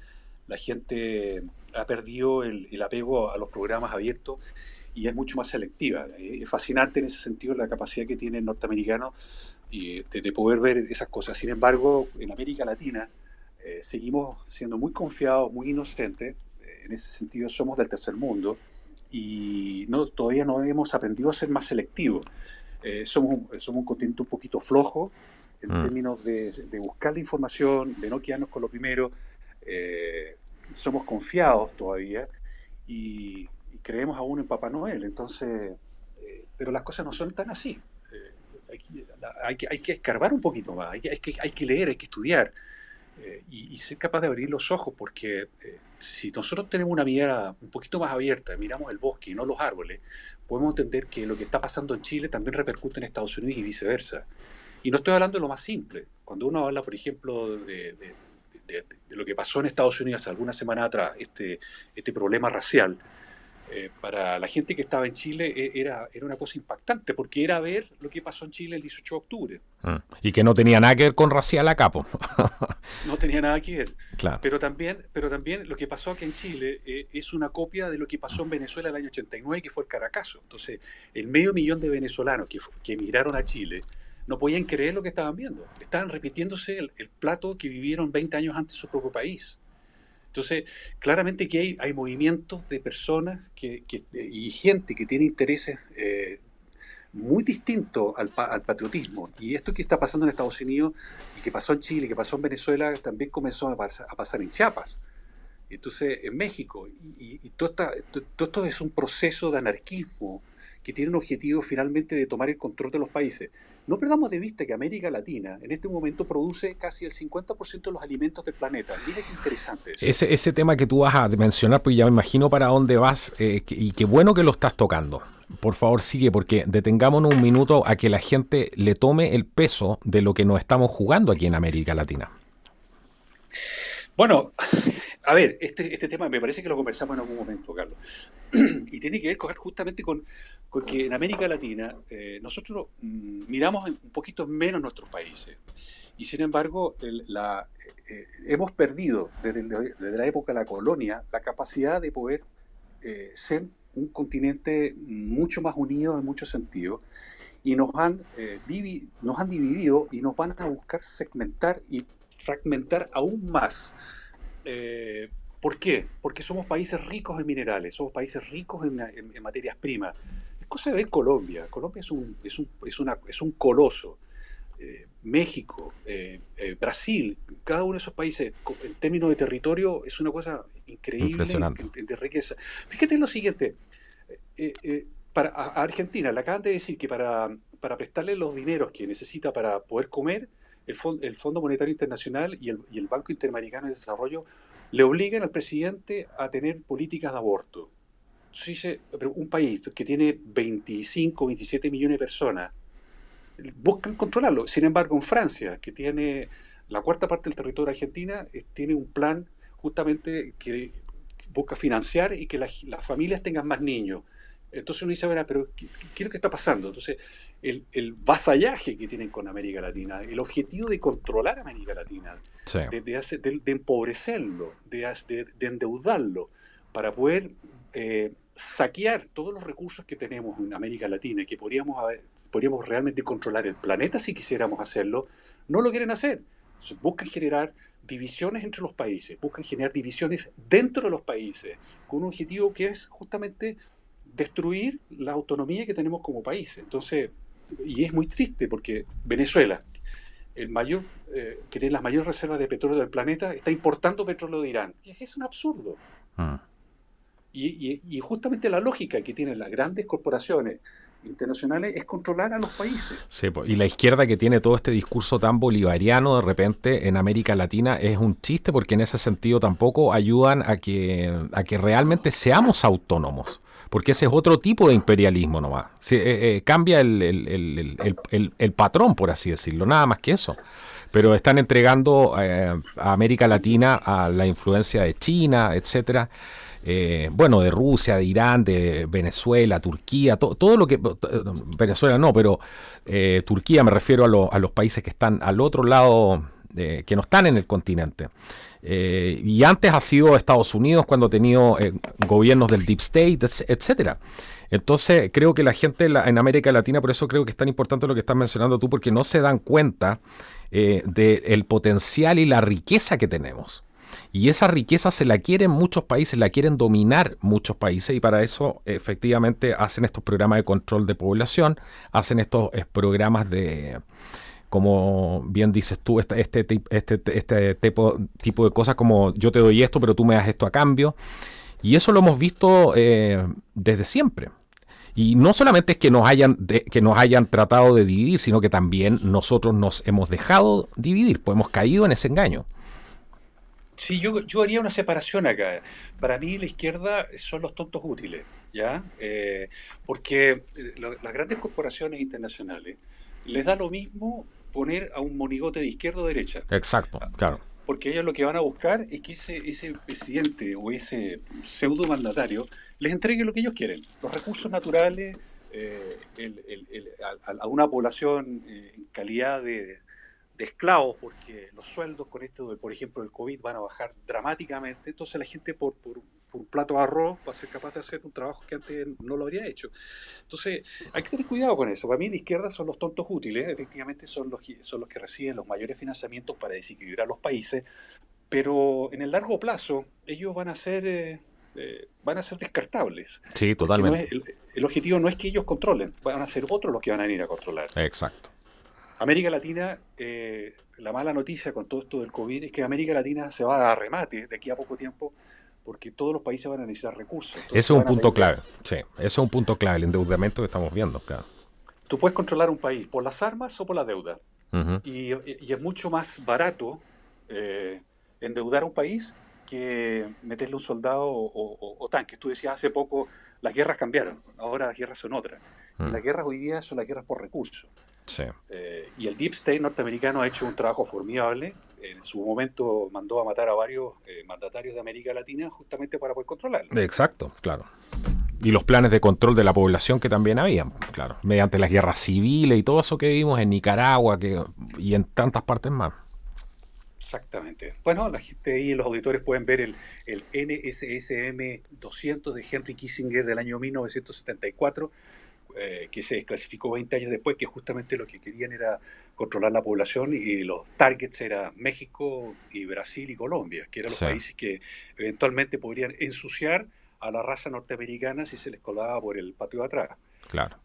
la gente ha perdido el apego a los programas abiertos y es mucho más selectiva. Es fascinante en ese sentido la capacidad que tiene el norteamericano de poder ver esas cosas. Sin embargo, en América Latina seguimos siendo muy confiados, muy inocentes. En ese sentido somos del tercer mundo y todavía no hemos aprendido a ser más selectivos. Somos un continente un poquito flojo en términos de buscar la información, de no quedarnos con lo primero. Somos confiados todavía y creemos aún en Papá Noel. Entonces, pero las cosas no son tan así. Hay que escarbar un poquito más, hay que leer, hay que estudiar y ser capaz de abrir los ojos, porque si nosotros tenemos una mirada un poquito más abierta, miramos el bosque y no los árboles, podemos entender que lo que está pasando en Chile también repercute en Estados Unidos y viceversa. Y no estoy hablando de lo más simple. Cuando uno habla, por ejemplo, de lo que pasó en Estados Unidos hace algunas semanas atrás, este problema racial, para la gente que estaba en Chile era una cosa impactante, porque era ver lo que pasó en Chile el 18 de octubre. Y que no tenía nada que ver con racial acá, po. No tenía nada que ver. Claro. Pero también lo que pasó aquí en Chile es una copia de lo que pasó en Venezuela el año 89, que fue el Caracazo. Entonces, el 500.000 de venezolanos que emigraron a Chile no podían creer lo que estaban viendo. Estaban repitiéndose el plato que vivieron 20 años antes en su propio país. Entonces, claramente que hay movimientos de personas y gente que tiene intereses muy distintos al patriotismo. Y esto que está pasando en Estados Unidos y que pasó en Chile, que pasó en Venezuela, también comenzó a pasar en Chiapas. Entonces, en México. Y todo esto es un proceso de anarquismo que tiene un objetivo finalmente de tomar el control de los países. No perdamos de vista que América Latina en este momento produce casi el 50% de los alimentos del planeta. Mira qué interesante eso. Ese tema que tú vas a mencionar, pues ya me imagino para dónde vas, y qué bueno que lo estás tocando. Por favor, sigue, porque detengámonos un minuto a que la gente le tome el peso de lo que nos estamos jugando aquí en América Latina. Bueno, a ver, este tema me parece que lo conversamos en algún momento, Carlos. Y tiene que ver justamente con que en América Latina nosotros miramos un poquito menos nuestros países. Y sin embargo, hemos perdido desde la época de la colonia la capacidad de poder ser un continente mucho más unido en muchos sentidos. Y nos han dividido y nos van a buscar segmentar y fragmentar aún más. ¿Por qué? Porque somos países ricos en minerales, somos países ricos en materias primas. Es cosa de ver Colombia. Colombia es un coloso. México, Brasil, cada uno de esos países, en términos de territorio, es una cosa increíble de riqueza. Fíjate en lo siguiente. A Argentina le acaban de decir que para prestarle los dineros que necesita para poder comer, el Fondo Monetario Internacional y el Banco Interamericano de Desarrollo le obligan al presidente a tener políticas de aborto. Entonces, un país que tiene 25, 27 millones de personas, buscan controlarlo. Sin embargo, en Francia, que tiene la cuarta parte del territorio de Argentina, tiene un plan justamente que busca financiar y que las familias tengan más niños. Entonces uno dice, bueno, pero ¿qué es lo que está pasando? Entonces, el vasallaje que tienen con América Latina, el objetivo de controlar a América Latina, sí, de empobrecerlo, de endeudarlo, para poder saquear todos los recursos que tenemos en América Latina y que podríamos realmente controlar el planeta si quisiéramos hacerlo, no lo quieren hacer. Entonces, buscan generar divisiones entre los países, buscan generar divisiones dentro de los países, con un objetivo que es justamente destruir la autonomía que tenemos como país. Entonces, y es muy triste porque Venezuela, que tiene las mayores reservas de petróleo del planeta, está importando petróleo de Irán. Y es un absurdo. Y justamente la lógica que tienen las grandes corporaciones internacionales es controlar a los países. Sí, y la izquierda, que tiene todo este discurso tan bolivariano de repente en América Latina, es un chiste, porque en ese sentido tampoco ayudan a que realmente seamos autónomos. Porque ese es otro tipo de imperialismo nomás. Cambia el patrón, por así decirlo, nada más que eso. pero están entregando a América Latina a la influencia de China, etcétera. Bueno, de Rusia, de Irán, de Venezuela, Turquía, todo lo que... Venezuela no, pero Turquía, me refiero a los países que están al otro lado, que no están en el continente. Y antes ha sido Estados Unidos cuando ha tenido gobiernos del Deep State, etcétera. Entonces creo que la gente en América Latina, por eso creo que es tan importante lo que estás mencionando tú, porque no se dan cuenta del potencial y la riqueza que tenemos. Y esa riqueza se la quieren muchos países, la quieren dominar muchos países, y para eso efectivamente hacen estos programas de control de población, hacen estos programas de, como bien dices tú, este tipo de cosas como yo te doy esto, pero tú me das esto a cambio. Y eso lo hemos visto desde siempre. Y no solamente es que nos hayan tratado de dividir, sino que también nosotros nos hemos dejado dividir, pues hemos caído en ese engaño. Sí, yo haría una separación acá. Para mí la izquierda son los tontos útiles, ¿ya? Porque las grandes corporaciones internacionales les da lo mismo poner a un monigote de izquierda o derecha. Exacto, claro. Porque ellos lo que van a buscar es que ese presidente o ese pseudo mandatario les entregue lo que ellos quieren, los recursos naturales a una población en calidad de esclavos, porque los sueldos con esto, por ejemplo, del COVID van a bajar dramáticamente. Entonces la gente por un plato de arroz va a ser capaz de hacer un trabajo que antes no lo habría hecho. Entonces hay que tener cuidado con eso. Para mí de izquierda son los tontos útiles, efectivamente son los que reciben los mayores financiamientos para desequilibrar los países, pero en el largo plazo ellos van a ser descartables. Sí, totalmente. El objetivo no es que ellos controlen, van a ser otros los que van a venir a controlar. Exacto. América Latina, la mala noticia con todo esto del COVID es que América Latina se va a remate de aquí a poco tiempo, porque todos los países van a necesitar recursos. Ese es un punto clave, sí, ese es un punto clave, el endeudamiento que estamos viendo, claro. Tú puedes controlar un país por las armas o por la deuda, Uh-huh. y es mucho más barato endeudar a un país que meterle un soldado o tanques. Tú decías hace poco, las guerras cambiaron, ahora las guerras son otras. Y las guerras hoy día son las guerras por recursos. Sí. Y el Deep State norteamericano ha hecho un trabajo formidable. En su momento mandó a matar a varios mandatarios de América Latina justamente para poder controlarlo. Exacto, claro. Y los planes de control de la población que también habían, claro, mediante las guerras civiles y todo eso que vimos en Nicaragua y en tantas partes más. Exactamente. Bueno, la gente ahí, los auditores pueden ver el NSSM 200 de Henry Kissinger del año 1974, que se desclasificó 20 años después, que justamente lo que querían era controlar la población, y los targets eran México y Brasil y Colombia, que eran los países que eventualmente podrían ensuciar a la raza norteamericana si se les colaba por el patio de atrás. Claro.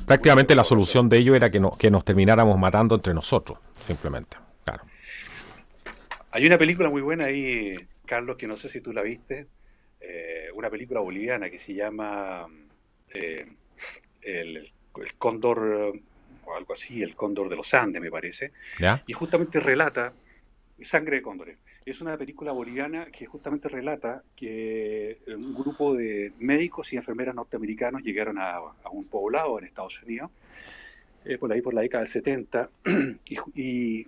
Prácticamente la solución de ello era que nos termináramos matando entre nosotros, simplemente. Claro. Hay una película muy buena ahí, Carlos, que no sé si tú la viste, una película boliviana que se llama el Cóndor, o algo así, el Cóndor de los Andes, me parece. ¿Ya? Y justamente relata Sangre de Cóndores. Es una película boliviana que justamente relata que un grupo de médicos y enfermeras norteamericanos llegaron a un poblado en Estados Unidos, por ahí por la década del 70, y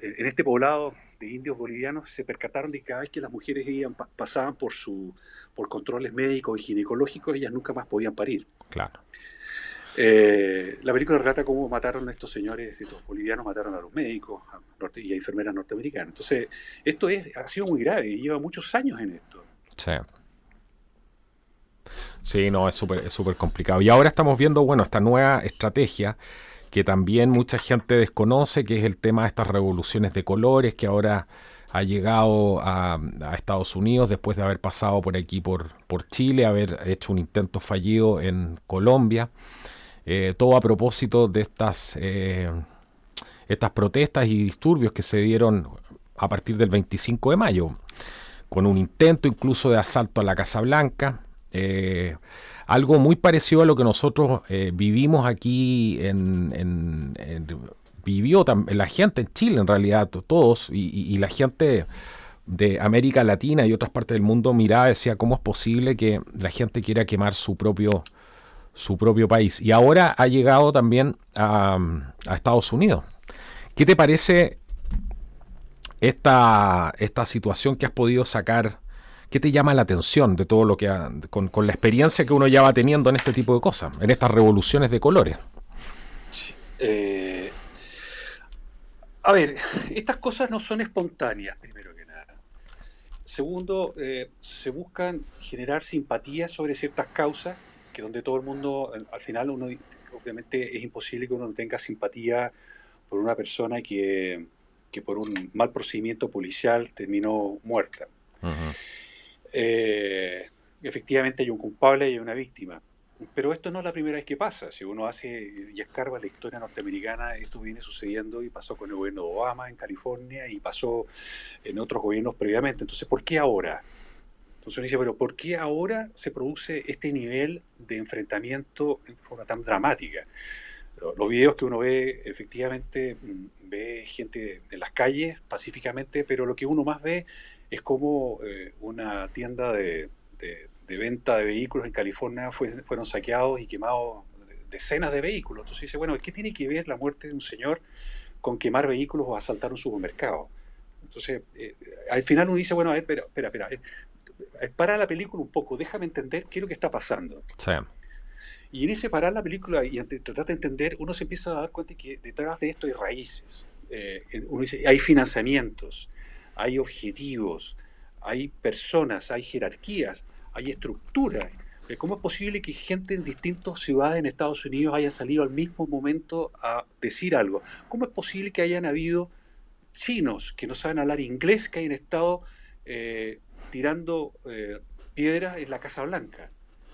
en este poblado de indios bolivianos se percataron de que cada vez que las mujeres pasaban por controles médicos y ginecológicos, ellas nunca más podían parir. Claro. La película relata cómo mataron a estos señores, estos bolivianos mataron a los médicos y a enfermeras norteamericanas. Entonces, esto ha sido muy grave y lleva muchos años en esto. Sí. Sí, no, es súper complicado. Y ahora estamos viendo, bueno, esta nueva estrategia que también mucha gente desconoce, que es el tema de estas revoluciones de colores, que ahora ha llegado a Estados Unidos después de haber pasado por aquí, por Chile, haber hecho un intento fallido en Colombia. Todo a propósito de estas protestas y disturbios que se dieron a partir del 25 de mayo, con un intento incluso de asalto a la Casa Blanca. Algo muy parecido a lo que nosotros vivimos aquí vivió la gente en Chile, en realidad, todos, y la gente de América Latina y otras partes del mundo miraba y decía, ¿cómo es posible que la gente quiera quemar su propio país? Y ahora ha llegado también a Estados Unidos, ¿Qué te parece esta situación que has podido sacar? ¿Qué te llama la atención de todo lo que con la experiencia que uno ya va teniendo en este tipo de cosas, en estas revoluciones de colores? Sí. A ver, estas cosas no son espontáneas, primero que nada. Segundo, se buscan generar simpatía sobre ciertas causas, que donde todo el mundo, al final uno, obviamente es imposible que uno no tenga simpatía por una persona que por un mal procedimiento policial terminó muerta. Uh-huh. Efectivamente hay un culpable y hay una víctima. Pero esto no es la primera vez que pasa. Si uno hace y escarba la historia norteamericana, esto viene sucediendo y pasó con el gobierno de Obama en California y pasó en otros gobiernos previamente. Entonces, ¿por qué ahora? Entonces uno dice, pero ¿por qué ahora se produce este nivel de enfrentamiento en forma tan dramática? Los videos que uno ve, efectivamente, ve gente en las calles pacíficamente, pero lo que uno más ve es como una tienda de venta de vehículos en California fueron saqueados y quemados decenas de vehículos. Entonces dice, bueno, ¿qué tiene que ver la muerte de un señor con quemar vehículos o asaltar un supermercado? Entonces, al final uno dice, bueno, a ver, pero, espera, para la película un poco, déjame entender qué es lo que está pasando. Sí. Y en ese parar la película y tratar de entender, uno se empieza a dar cuenta que detrás de esto hay raíces. Uno dice, hay financiamientos, hay objetivos, hay personas, hay jerarquías, hay estructuras. ¿Cómo es posible que gente en distintas ciudades en Estados Unidos haya salido al mismo momento a decir algo? ¿Cómo es posible que hayan habido chinos que no saben hablar inglés que hayan estado tirando piedras en la Casa Blanca?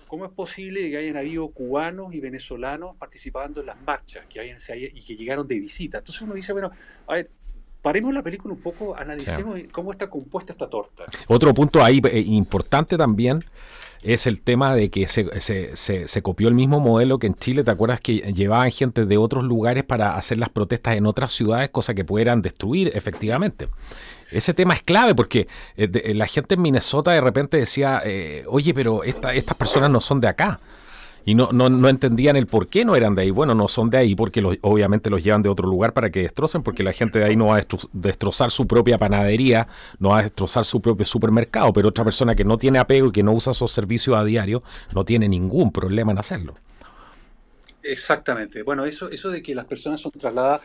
¿Cómo es posible que hayan habido cubanos y venezolanos participando en las marchas y que llegaron de visita? Entonces uno dice, bueno, a ver, paremos la película un poco, analicemos cómo está compuesta esta torta. Otro punto ahí importante también es el tema de que se copió el mismo modelo que en Chile. ¿Te acuerdas que llevaban gente de otros lugares para hacer las protestas en otras ciudades, cosa que pudieran destruir efectivamente? Ese tema es clave porque la gente en Minnesota de repente decía, oye, pero estas personas no son de acá. Y no entendían el por qué no eran de ahí. Bueno, no son de ahí porque obviamente los llevan de otro lugar para que destrocen, porque la gente de ahí no va a destrozar su propia panadería, no va a destrozar su propio supermercado, pero otra persona que no tiene apego y que no usa esos servicios a diario no tiene ningún problema en hacerlo. Exactamente. Bueno, eso de que las personas son trasladadas.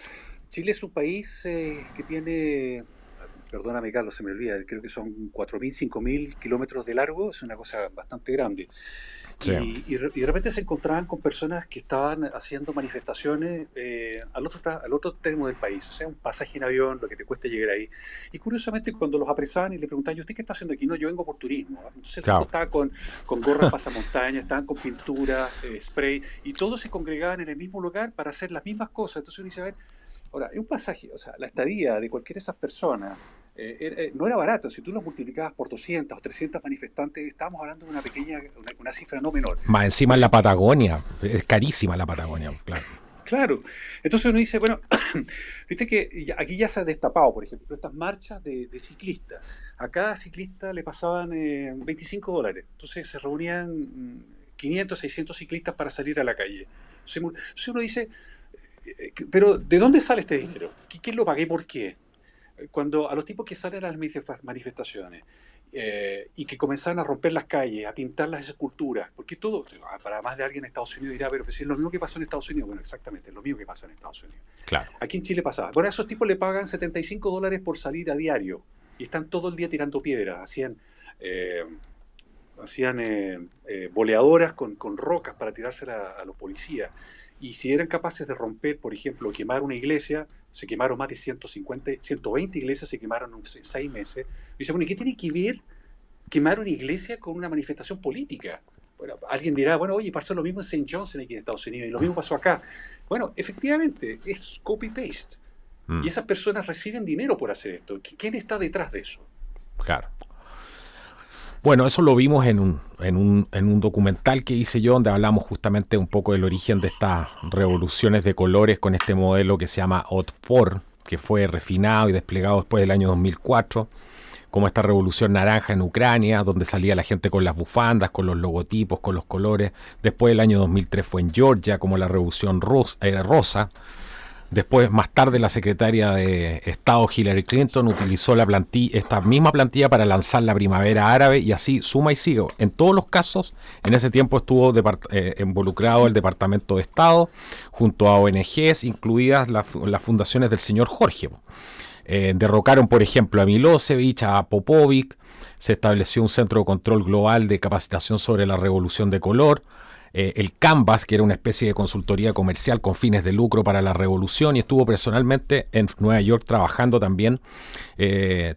Chile es un país que tiene, perdóname Carlos, se me olvida, creo que son 4.000, 5.000 kilómetros de largo, es una cosa bastante grande. Sí. Y de repente se encontraban con personas que estaban haciendo manifestaciones al otro extremo del país, o sea, un pasaje en avión, lo que te cuesta llegar ahí. Y curiosamente cuando los apresaban y le preguntaban, ¿y usted qué está haciendo aquí? No, yo vengo por turismo. Entonces el tipo estaba con gorras pasamontañas, estaban con pintura, spray, y todos se congregaban en el mismo lugar para hacer las mismas cosas. Entonces uno dice, a ver, ahora, un pasaje, o sea, la estadía de cualquiera de esas personas no era barato. Si tú los multiplicabas por 200 o 300 manifestantes, estábamos hablando de una cifra no menor. Más encima en la Patagonia, es carísima la Patagonia, claro. Claro. Entonces uno dice, bueno, viste que aquí ya se ha destapado, por ejemplo, estas marchas de ciclistas. A cada ciclista le pasaban $25. Entonces se reunían 500, 600 ciclistas para salir a la calle. Entonces uno dice, pero ¿de dónde sale este dinero? ¿Quién lo paga y por qué? Cuando a los tipos que salen a las manifestaciones y que comenzaron a romper las calles, a pintar las esculturas, porque todo, para más de alguien en Estados Unidos dirá, pero pues, es lo mismo que pasó en Estados Unidos. Bueno, exactamente, es lo mismo que pasa en Estados Unidos. Claro. Aquí en Chile pasaba. Bueno, a esos tipos le pagan $75 por salir a diario y están todo el día tirando piedras, hacían boleadoras con rocas para tirárselas a los policías. Y si eran capaces de romper, por ejemplo, quemar una iglesia, se quemaron más de 120 iglesias, se quemaron en 6 meses. Y dice, bueno, ¿y qué tiene que ver quemar una iglesia con una manifestación política? Bueno, alguien dirá, bueno, oye, pasó lo mismo en St. John's aquí en Estados Unidos y lo mismo pasó acá. Bueno, efectivamente, es copy-paste. Y esas personas reciben dinero por hacer esto. ¿Quién está detrás de eso? Claro. Bueno, eso lo vimos en un documental que hice yo, donde hablamos justamente un poco del origen de estas revoluciones de colores con este modelo que se llama Otpor, que fue refinado y desplegado después del año 2004, como esta revolución naranja en Ucrania, donde salía la gente con las bufandas, con los logotipos, con los colores. Después del año 2003 fue en Georgia, como la revolución rosa, Después, más tarde, la secretaria de Estado Hillary Clinton utilizó esta misma plantilla para lanzar la primavera árabe y así suma y sigue. En todos los casos, en ese tiempo estuvo involucrado el Departamento de Estado junto a ONGs, incluidas las fundaciones del señor Jorge. Derrocaron, por ejemplo, a Milosevic, a Popovic, se estableció un centro de control global de capacitación sobre la revolución de color, el Canvas, que era una especie de consultoría comercial con fines de lucro para la revolución, y estuvo personalmente en Nueva York trabajando también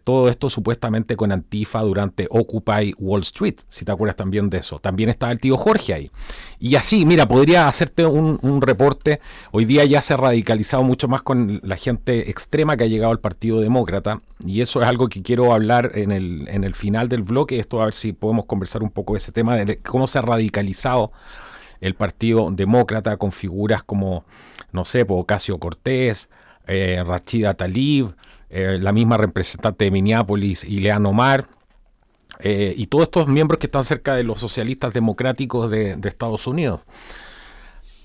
todo esto supuestamente con Antifa durante Occupy Wall Street, si te acuerdas también de eso. También estaba el tío Jorge ahí. Y así, mira, podría hacerte un reporte. Hoy día ya se ha radicalizado mucho más con la gente extrema que ha llegado al Partido Demócrata, y eso es algo que quiero hablar en el final del bloque. Esto a ver si podemos conversar un poco de ese tema, de cómo se ha radicalizado el Partido Demócrata con figuras como, no sé, Ocasio-Cortez, Rashida Tlaib, la misma representante de Minneapolis, Ilhan Omar, y todos estos miembros que están cerca de los socialistas democráticos de Estados Unidos.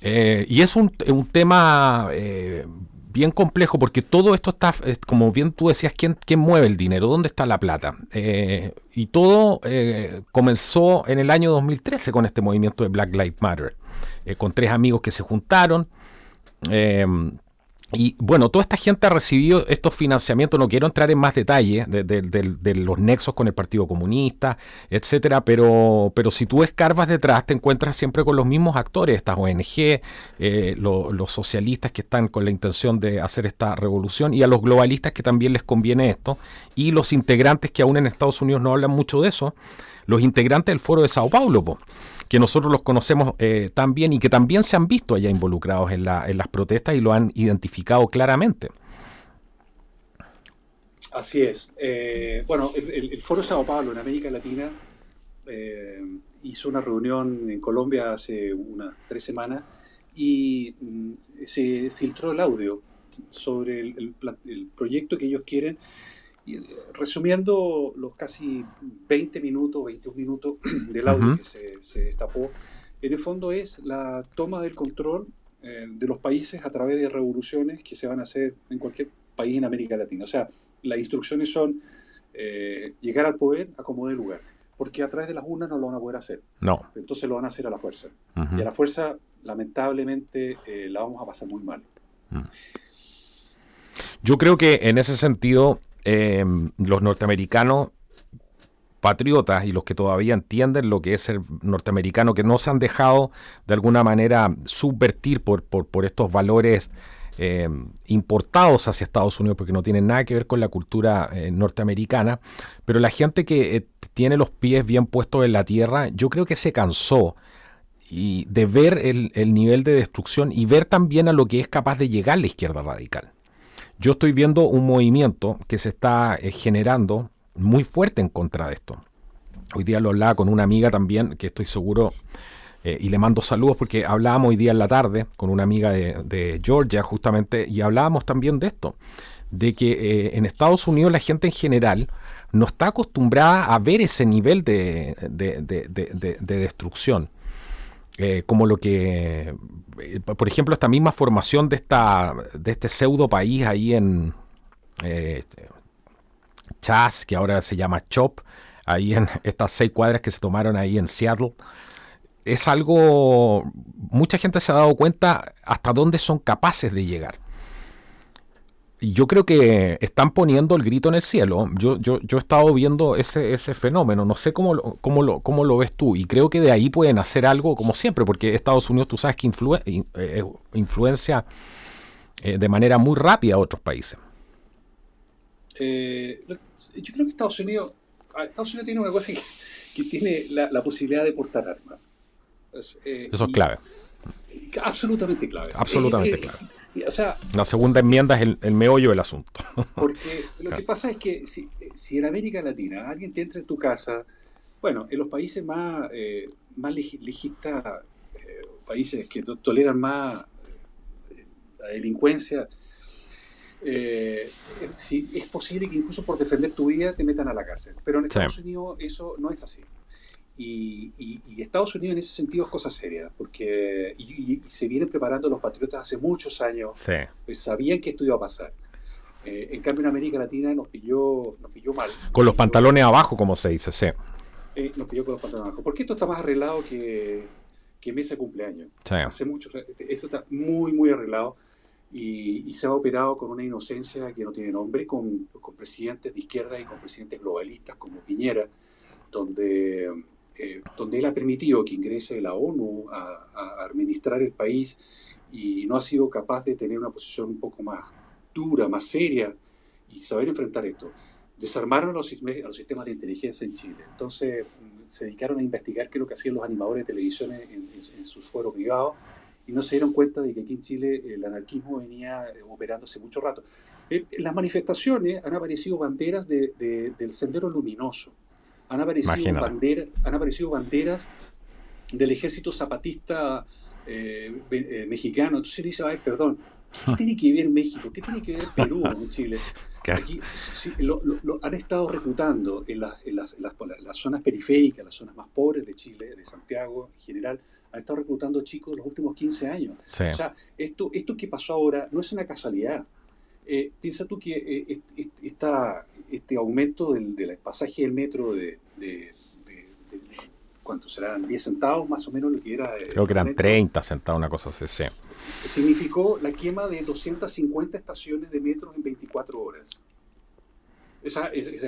Y es un tema bien complejo, porque todo esto está, como bien tú decías, ¿quién mueve el dinero? ¿Dónde está la plata? Y todo comenzó en el año 2013 con este movimiento de Black Lives Matter, con 3 amigos que se juntaron. Y bueno, toda esta gente ha recibido estos financiamientos. No quiero entrar en más detalle de los nexos con el Partido Comunista, etcétera, pero si tú escarbas detrás, te encuentras siempre con los mismos actores, estas ONG, los socialistas que están con la intención de hacer esta revolución, y a los globalistas que también les conviene esto, y los integrantes que aún en Estados Unidos no hablan mucho de eso, los integrantes del Foro de Sao Paulo, que nosotros los conocemos tan bien y que también se han visto allá involucrados en las protestas y lo han identificado claramente. Así es. Bueno, el Foro de Sao Paulo en América Latina hizo una reunión en Colombia hace unas 3 semanas y se filtró el audio sobre el proyecto que ellos quieren. Y, resumiendo los casi 20 minutos, 21 minutos del audio que se destapó, en el fondo es la toma del control de los países a través de revoluciones que se van a hacer en cualquier país en América Latina. O sea, las instrucciones son llegar al poder a como dé lugar, porque a través de las urnas no lo van a poder hacer. No. Entonces lo van a hacer a la fuerza. Y a la fuerza, lamentablemente, la vamos a pasar muy mal. Yo creo que en ese sentido, los norteamericanos patriotas y los que todavía entienden lo que es ser norteamericano, que no se han dejado de alguna manera subvertir por estos valores importados hacia Estados Unidos, porque no tienen nada que ver con la cultura norteamericana, pero la gente que tiene los pies bien puestos en la tierra, yo creo que se cansó de ver el nivel de destrucción y ver también a lo que es capaz de llegar la izquierda radical. Yo estoy viendo un movimiento que se está generando muy fuerte en contra de esto. Hoy día lo hablaba con una amiga también, que estoy seguro, y le mando saludos porque hablábamos hoy día en la tarde con una amiga de Georgia justamente, y hablábamos también de esto, de que en Estados Unidos la gente en general no está acostumbrada a ver ese nivel de destrucción. Como lo que, por ejemplo, esta misma formación de este pseudo país ahí en Chas, que ahora se llama Chop, ahí en estas 6 cuadras que se tomaron ahí en Seattle, es algo, mucha gente se ha dado cuenta hasta dónde son capaces de llegar. Y yo creo que están poniendo el grito en el cielo. Yo he estado viendo ese fenómeno. No sé cómo lo ves tú. Y creo que de ahí pueden hacer algo, como siempre, porque Estados Unidos, tú sabes que influencia de manera muy rápida a otros países. Yo creo que Estados Unidos tiene una cosa que tiene la posibilidad de portar armas. Eso es clave. Absolutamente clave. Absolutamente clave. O sea, la segunda enmienda es el meollo del asunto. Porque lo que pasa es que si en América Latina alguien te entra en tu casa, bueno, en los países más legistas, países que toleran más la delincuencia, sí, es posible que incluso por defender tu vida te metan a la cárcel. Pero en Estados Unidos eso no es así. Y Estados Unidos en ese sentido es cosa seria, porque y se vienen preparando los patriotas hace muchos años, Sí. pues sabían que esto iba a pasar. En cambio en América Latina nos pilló mal, Con los pantalones abajo, como se dice, sí. nos pilló con los pantalones abajo. Porque esto está más arreglado que mesa de cumpleaños. Sí. Hace mucho, esto está muy, muy arreglado y se ha operado con una inocencia que no tiene nombre, con presidentes de izquierda y con presidentes globalistas como Piñera, donde él ha permitido que ingrese la ONU a administrar el país y no ha sido capaz de tener una posición un poco más dura, más seria y saber enfrentar esto. Desarmaron a los sistemas de inteligencia en Chile. Entonces se dedicaron a investigar qué es lo que hacían los animadores de televisión en sus foros privados y no se dieron cuenta de que aquí en Chile el anarquismo venía operando hace mucho rato. En las manifestaciones han aparecido banderas del Sendero Luminoso. Han aparecido banderas del Ejército Zapatista mexicano. Entonces dice, ay, perdón, ¿qué tiene que ver México? ¿Qué tiene que ver Perú con Chile? Aquí han estado reclutando en las zonas periféricas, las zonas más pobres de Chile, de Santiago en general, han estado reclutando chicos los últimos 15 años. Sí. O sea, esto que pasó ahora no es una casualidad. Piensa tú que este aumento del pasaje del metro de ¿cuánto serán? 10 centavos más o menos lo que era. Creo que eran 30 centavos, una cosa así, sí. Significó la quema de 250 estaciones de metro en 24 horas.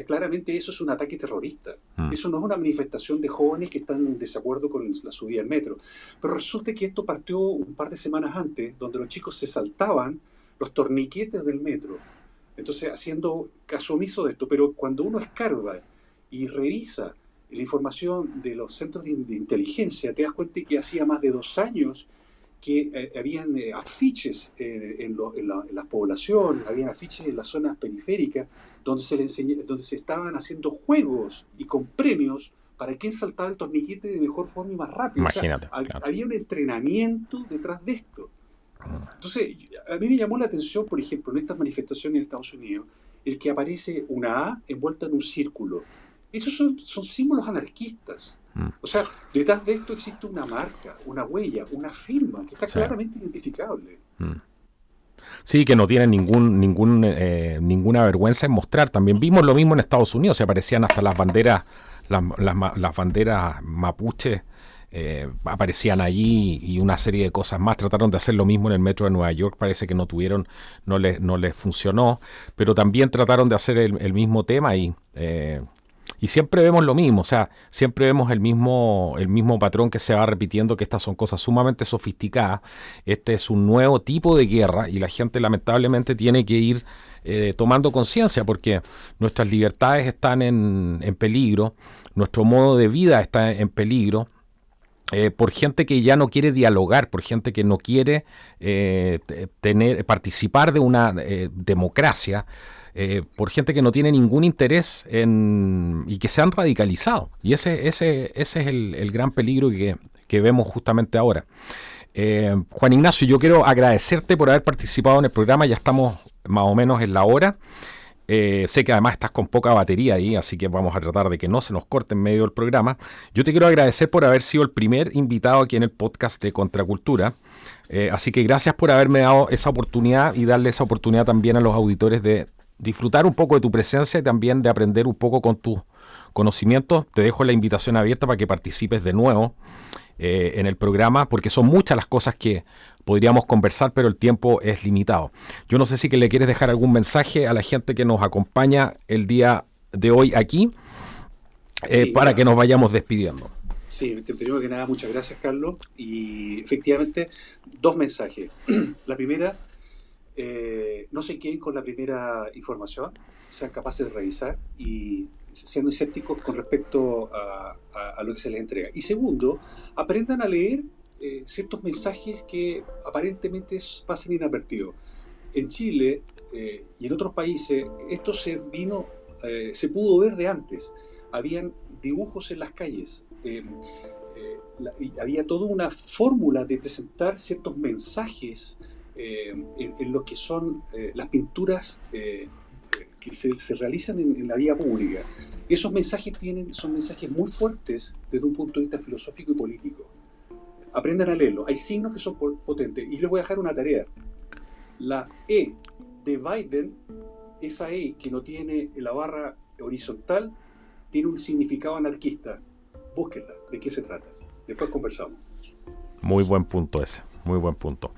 Claramente eso es un ataque terrorista. Eso no es una manifestación de jóvenes que están en desacuerdo con la subida del metro. Pero resulta que esto partió un par de semanas antes, donde los chicos se saltaban los torniquetes del metro. Entonces, haciendo caso omiso de esto. Pero cuando uno escarba y revisa la información de los centros de inteligencia, te das cuenta que hacía más de 2 años que habían afiches en las poblaciones, habían afiches en las zonas periféricas donde se estaban haciendo juegos y con premios para quien saltaba el torniquete de mejor forma y más rápido. Imagínate. O sea, había un entrenamiento detrás de esto. Entonces, a mí me llamó la atención, por ejemplo, en estas manifestaciones en Estados Unidos, el que aparece una A envuelta en un círculo. Esos son símbolos anarquistas. O sea, detrás de esto existe una marca, una huella, una firma que está claramente identificable. Sí, que no tienen ninguna vergüenza en mostrar. También vimos lo mismo en Estados Unidos, se aparecían hasta las banderas, las banderas mapuches, aparecían allí y una serie de cosas más. Trataron de hacer lo mismo en el metro de Nueva York, parece que no les funcionó, pero también trataron de hacer el mismo tema y siempre vemos lo mismo, o sea, siempre vemos el mismo patrón que se va repitiendo, que estas son cosas sumamente sofisticadas. Este es un nuevo tipo de guerra y la gente lamentablemente tiene que ir tomando conciencia porque nuestras libertades están en peligro, nuestro modo de vida está en peligro. Por gente que ya no quiere dialogar, por gente que no quiere participar de una democracia, por gente que no tiene ningún interés y que se han radicalizado. Y ese es el gran peligro que vemos justamente ahora. Juan Ignacio, yo quiero agradecerte por haber participado en el programa, ya estamos más o menos en la hora. Sé que además estás con poca batería ahí, así que vamos a tratar de que no se nos corte en medio del programa. Yo te quiero agradecer por haber sido el primer invitado aquí en el podcast de Contracultura. Así que gracias por haberme dado esa oportunidad y darle esa oportunidad también a los auditores de disfrutar un poco de tu presencia y también de aprender un poco con tus conocimientos. Te dejo la invitación abierta para que participes de nuevo en el programa, porque son muchas las cosas que podríamos conversar, pero el tiempo es limitado. Yo no sé si que le quieres dejar algún mensaje a la gente que nos acompaña el día de hoy aquí, para que nos vayamos despidiendo. Sí, primero que nada, muchas gracias, Carlos. Y efectivamente, 2 mensajes. La primera, no se queden con la primera información, sean capaces de revisar y sean escépticos con respecto a lo que se les entrega. Y segundo, aprendan a leer ciertos mensajes que aparentemente pasan inadvertidos. En Chile y en otros países esto se pudo ver de antes. Habían dibujos en las calles, había toda una fórmula de presentar ciertos mensajes en lo que son las pinturas que se realizan en la vía pública. Esos mensajes son mensajes muy fuertes desde un punto de vista filosófico y político. Aprendan a leerlo. Hay signos que son potentes. Y les voy a dejar una tarea. La E de Biden, esa E que no tiene la barra horizontal, tiene un significado anarquista. Búsquenla. ¿De qué se trata? Después conversamos. Muy buen punto ese. Muy buen punto.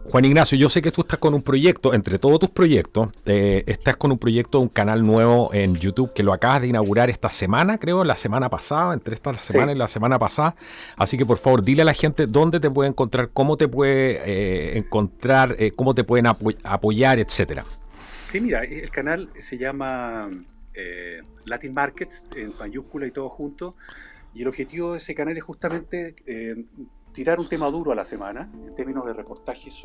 Juan Ignacio, yo sé que tú estás con un proyecto, entre todos tus proyectos, estás con un proyecto, un canal nuevo en YouTube que lo acabas de inaugurar esta semana, creo, la semana pasada, entre esta semana y la semana pasada. Así que por favor, dile a la gente dónde te puede encontrar, cómo te puede encontrar, cómo te pueden apoyar, etcétera. Sí, mira, el canal se llama Latin Markets, en mayúscula y todo junto. Y el objetivo de ese canal es justamente tirar un tema duro a la semana, en términos de reportajes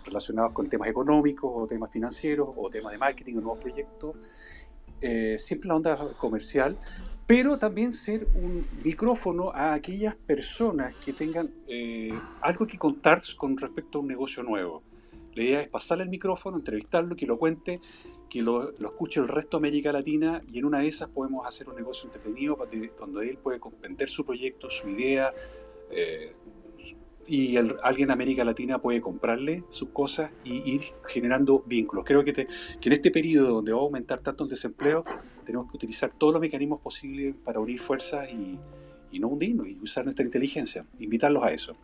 relacionados con temas económicos, o temas financieros, o temas de marketing, o nuevos proyectos. Siempre la onda comercial, pero también ser un micrófono a aquellas personas que tengan algo que contar con respecto a un negocio nuevo. La idea es pasarle el micrófono, entrevistarlo, que lo cuente, que lo escuche el resto de América Latina, y en una de esas podemos hacer un negocio entretenido donde él puede vender su proyecto, su idea, y alguien de América Latina puede comprarle sus cosas y ir generando vínculos. Creo que en este periodo donde va a aumentar tanto el desempleo, tenemos que utilizar todos los mecanismos posibles para unir fuerzas y no hundirnos, y usar nuestra inteligencia, invitarlos a eso.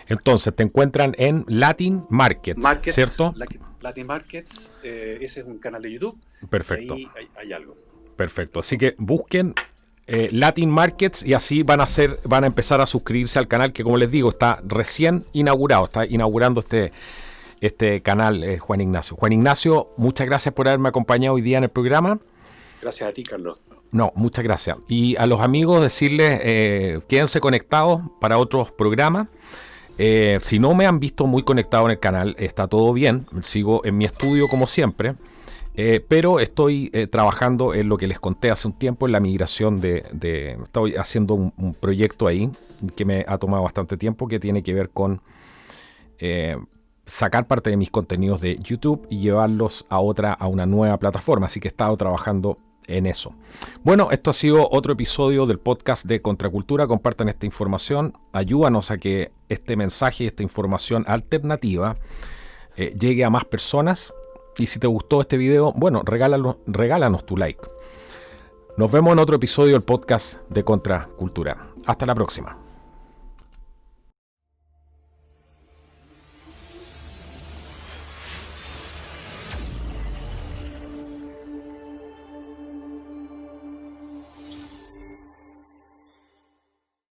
Entonces, te encuentran en Latin Markets, ¿cierto? Latin Markets, ese es un canal de YouTube. Perfecto. Ahí hay algo. Perfecto. Así que busquen Latin Markets y así van a empezar a suscribirse al canal que, como les digo, está recién inaugurado. Está inaugurando este canal, Juan Ignacio. Juan Ignacio, muchas gracias por haberme acompañado hoy día en el programa. Gracias a ti, Carlos. No, muchas gracias. Y a los amigos decirles, quédense conectados para otros programas. Si no me han visto muy conectado en el canal, está todo bien. Sigo en mi estudio como siempre. Pero estoy trabajando en lo que les conté hace un tiempo, en la migración estoy haciendo un proyecto ahí que me ha tomado bastante tiempo, que tiene que ver con sacar parte de mis contenidos de YouTube y llevarlos a una nueva plataforma. Así que he estado trabajando en eso. Bueno, esto ha sido otro episodio del podcast de Contracultura. Compartan esta información, ayúdanos a que este mensaje, esta información alternativa llegue a más personas. Y si te gustó este video, bueno, regálanos tu like. Nos vemos en otro episodio del podcast de Contracultura. Hasta la próxima.